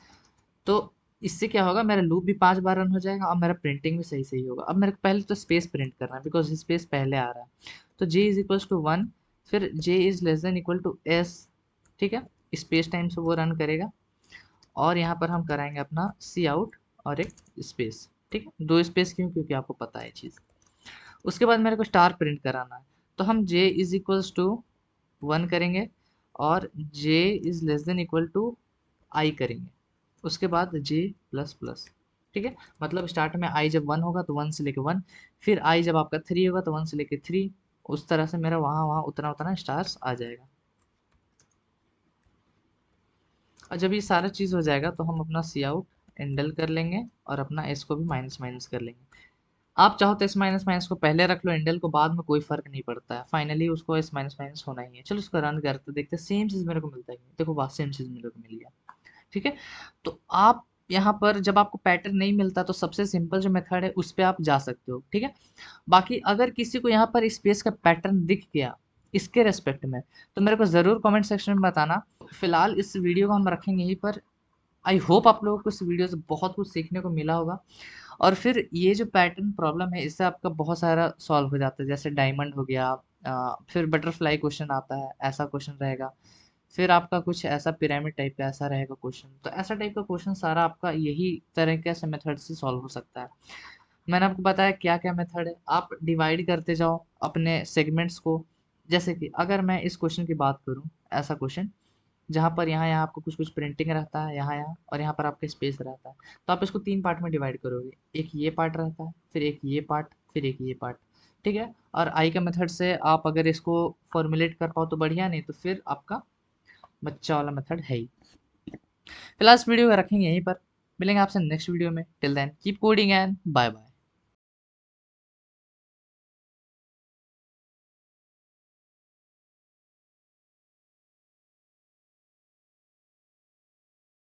[SPEAKER 1] तो इससे क्या होगा, मेरा लूप भी 5 बार रन हो जाएगा और मेरा प्रिंटिंग भी सही सही होगा। अब मेरे को पहले तो स्पेस प्रिंट करना है, बिकॉज स्पेस पहले आ रहा है। तो जे इज इक्वल टू 1, फिर j is less than equal to s, ठीक है। स्पेस टाइम से वो रन करेगा, और यहाँ पर हम कराएंगे अपना सी आउट और एक स्पेस। ठीक है, 2 स्पेस क्यों? क्योंकि आपको पता है चीज़। उसके बाद मेरे को स्टार प्रिंट कराना है, तो हम j इज इक्वल्स टू 1 करेंगे और j is less than equal to i करेंगे, उसके बाद j प्लस प्लस। ठीक है, मतलब स्टार्ट में i जब 1 होगा तो 1 से लेके 1, फिर i जब आपका 3 होगा तो 1 से लेके 3, उस तरह से मेरा वहाँ वहाँ उतना उतना स्टार्स आ जाएगा। और जब ये सारा चीज़ हो जाएगा तो हम अपना सी आउट एंडल कर लेंगे और अपना एस को भी माइनस माइनस कर लेंगे। आप चाहो तो एस माइनस माइनस को पहले रख लो एंडल को, बाद में कोई फर्क नहीं पड़ता है, फाइनली उसको एस माइनस माइनस होना ही है। चलो उसको रन करते देखते सेम चीज़ मेरे को मिलता है, देखो वाह सेम चीज़ मेरे को मिल गया। ठीक है, तो आप यहाँ पर जब आपको पैटर्न नहीं मिलता तो सबसे सिंपल जो मेथड है उस पर आप जा सकते हो। ठीक है, बाकी अगर किसी को यहाँ पर स्पेस का पैटर्न दिख गया इसके रेस्पेक्ट में तो मेरे को ज़रूर कमेंट सेक्शन में बताना। फिलहाल इस वीडियो को हम रखेंगे यहीं पर। आई होप आप लोगों को इस वीडियो से बहुत कुछ सीखने को मिला होगा, और फिर ये जो पैटर्न प्रॉब्लम है इससे आपका बहुत सारा सॉल्व हो जाता है, जैसे डायमंड हो गया, फिर बटरफ्लाई क्वेश्चन आता है, ऐसा क्वेश्चन रहेगा, फिर आपका कुछ ऐसा पिरामिड टाइप का ऐसा रहेगा क्वेश्चन, तो ऐसा टाइप का क्वेश्चन सारा आपका यही तरीके से मेथड से सॉल्व हो सकता है। मैंने आपको बताया क्या क्या मेथड है, आप डिवाइड करते जाओ अपने सेगमेंट्स को। जैसे कि अगर मैं इस क्वेश्चन की बात करूं, ऐसा क्वेश्चन जहाँ पर यहाँ यहाँ आपको कुछ कुछ प्रिंटिंग रहता है, यहाँ यहाँ और यहाँ पर आपका स्पेस रहता है, तो आप इसको 3 पार्ट में डिवाइड करोगे, एक ये पार्ट रहता है, फिर एक ये पार्ट, फिर एक ये पार्ट। ठीक है, और आई का मेथड से आप अगर इसको फॉर्मुलेट कर पाओ तो बढ़िया, नहीं तो फिर आपका बच्चा वाला मेथड है ही। फिलहाल इस वीडियो को रखेंगे यहीं पर, मिलेंगे आपसे नेक्स्ट वीडियो में, till then keep coding and bye bye.